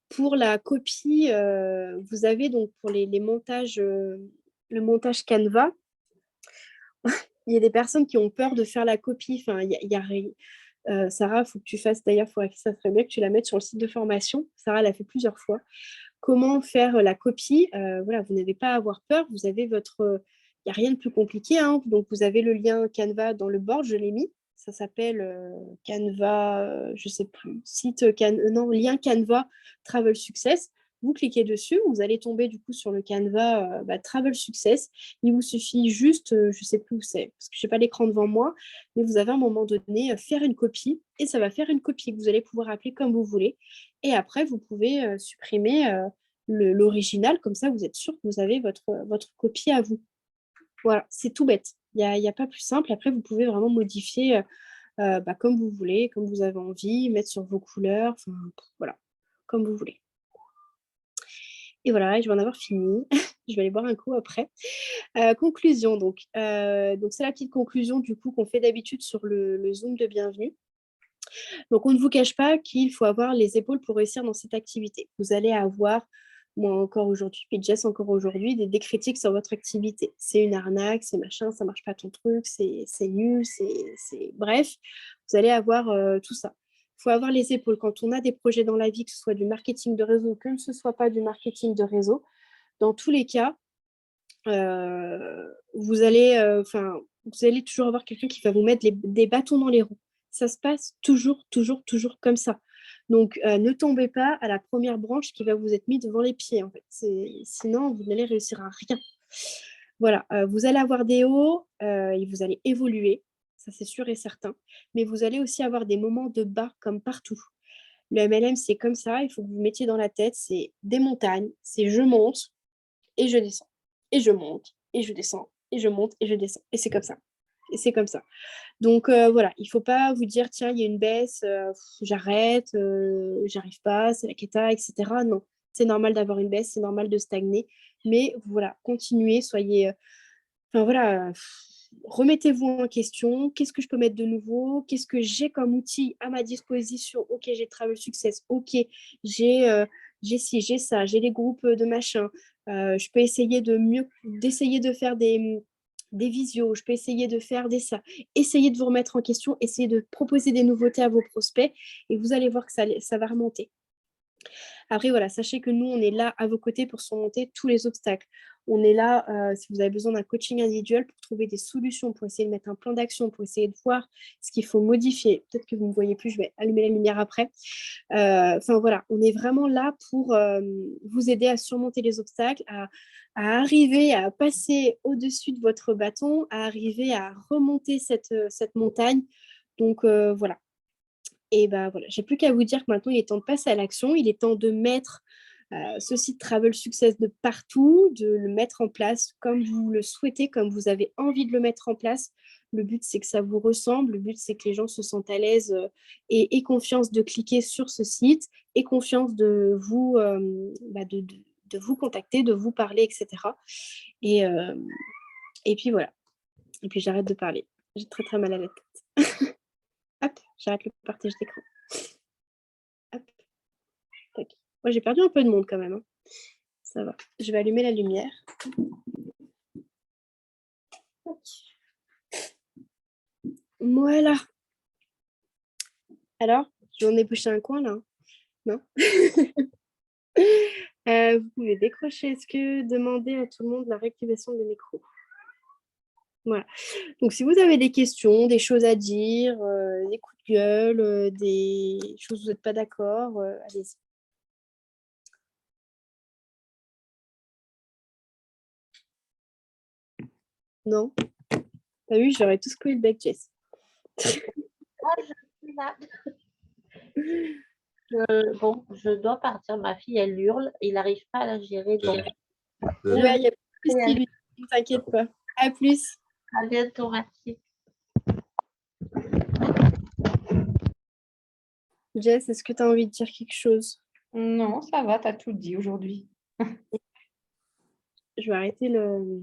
Pour la copie, vous avez donc pour les montages, le montage Canva, il y a des personnes qui ont peur de faire la copie. Enfin, Sarah, il faut que tu fasses, d'ailleurs, ça serait bien que tu la mettes sur le site de formation. Sarah l'a fait plusieurs fois. Comment faire la copie? Voilà, vous n'avez pas à avoir peur. Vous avez votre... Il n'y a rien de plus compliqué, hein. Donc, vous avez le lien Canva dans le board, je l'ai mis. Ça s'appelle Canva, je ne sais plus, lien Canva Travel Success. Vous cliquez dessus, vous allez tomber du coup sur le Canva Travel Success. Il vous suffit juste, je ne sais plus où c'est, parce que je n'ai pas l'écran devant moi, mais vous avez à un moment donné faire une copie, et ça va faire une copie que vous allez pouvoir appeler comme vous voulez. Et après, vous pouvez supprimer l'original, comme ça vous êtes sûr que vous avez votre copie à vous. Voilà, c'est tout bête. Il n'y a pas plus simple. Après, vous pouvez vraiment modifier comme vous voulez, comme vous avez envie, mettre sur vos couleurs, enfin, voilà, comme vous voulez. Et voilà, je vais en avoir fini. Je vais aller boire un coup après. Conclusion, donc c'est la petite conclusion du coup qu'on fait d'habitude sur le Zoom de bienvenue. Donc, on ne vous cache pas qu'il faut avoir les épaules pour réussir dans cette activité. Vous allez avoir, moi encore aujourd'hui, puis Jess encore aujourd'hui, des critiques sur votre activité. C'est une arnaque, c'est machin, ça marche pas ton truc, c'est nul, Bref, vous allez avoir tout ça. Il faut avoir les épaules. Quand on a des projets dans la vie, que ce soit du marketing de réseau, que ce soit pas du marketing de réseau, dans tous les cas, vous allez toujours avoir quelqu'un qui va vous mettre des bâtons dans les roues. Ça se passe toujours, toujours, toujours comme ça. Donc, ne tombez pas à la première branche qui va vous être mise devant les pieds, en fait. Sinon, vous n'allez réussir à rien. Voilà, vous allez avoir des hauts et vous allez évoluer, ça c'est sûr et certain. Mais vous allez aussi avoir des moments de bas comme partout. Le MLM, c'est comme ça, il faut que vous mettiez dans la tête, c'est des montagnes, c'est je monte et je descends. Et je monte, et je descends, et je monte, et je descends. Et c'est comme ça. Et c'est comme ça. Donc voilà, il ne faut pas vous dire, tiens, il y a une baisse, j'arrête, j'arrive pas, c'est la cata, etc. Non, c'est normal d'avoir une baisse, c'est normal de stagner. Mais voilà, continuez, soyez... Enfin voilà, remettez-vous en question. Qu'est-ce que je peux mettre de nouveau? Qu'est-ce que j'ai comme outil à ma disposition? Ok, j'ai Travel Success. Ok, j'ai ci, j'ai ça, j'ai les groupes de machin. Je peux essayer d'essayer de faire des visios, je peux essayer de faire des ça. Essayez de vous remettre en question, essayez de proposer des nouveautés à vos prospects et vous allez voir que ça va remonter. Après, voilà, sachez que nous, on est là à vos côtés pour surmonter tous les obstacles. On est là, si vous avez besoin d'un coaching individuel, pour trouver des solutions, pour essayer de mettre un plan d'action, pour essayer de voir ce qu'il faut modifier. Peut-être que vous ne me voyez plus, je vais allumer la lumière après. Enfin voilà, on est vraiment là pour vous aider à surmonter les obstacles, à arriver à passer au-dessus de votre bâton, à arriver à remonter cette montagne. Donc voilà. Et ben voilà, j'ai plus qu'à vous dire que maintenant il est temps de passer à l'action, il est temps de mettre ce site Travel Success de partout, de le mettre en place comme vous le souhaitez, comme vous avez envie de le mettre en place. Le but, c'est que ça vous ressemble, le but, c'est que les gens se sentent à l'aise et aient confiance de cliquer sur ce site, et confiance de vous, de vous contacter, de vous parler, etc. Et, et puis voilà. Et puis j'arrête de parler. J'ai très très mal à la tête. Hop, j'arrête le partage d'écran. Hop, tac. Moi, j'ai perdu un peu de monde quand même, hein. Ça va. Je vais allumer la lumière. Voilà. Alors, j'en ai bouché un coin là. Non. Vous pouvez décrocher. Est-ce que demander à tout le monde la réactivation des micros? Voilà. Donc, si vous avez des questions, des choses à dire, des coups de gueule, des choses où vous n'êtes pas d'accord, allez-y. Non? T'as vu, j'aurais tout secoué le bec, Jess. Bon, je dois partir. Ma fille, elle hurle. Il n'arrive pas à la gérer. Donc, Ouais, il y a plus Ouais. qui lui. Ne t'inquiète pas. À plus. À bientôt, merci. Jess, est-ce que tu as envie de dire quelque chose? Non, ça va, tu as tout dit aujourd'hui. Je vais arrêter le...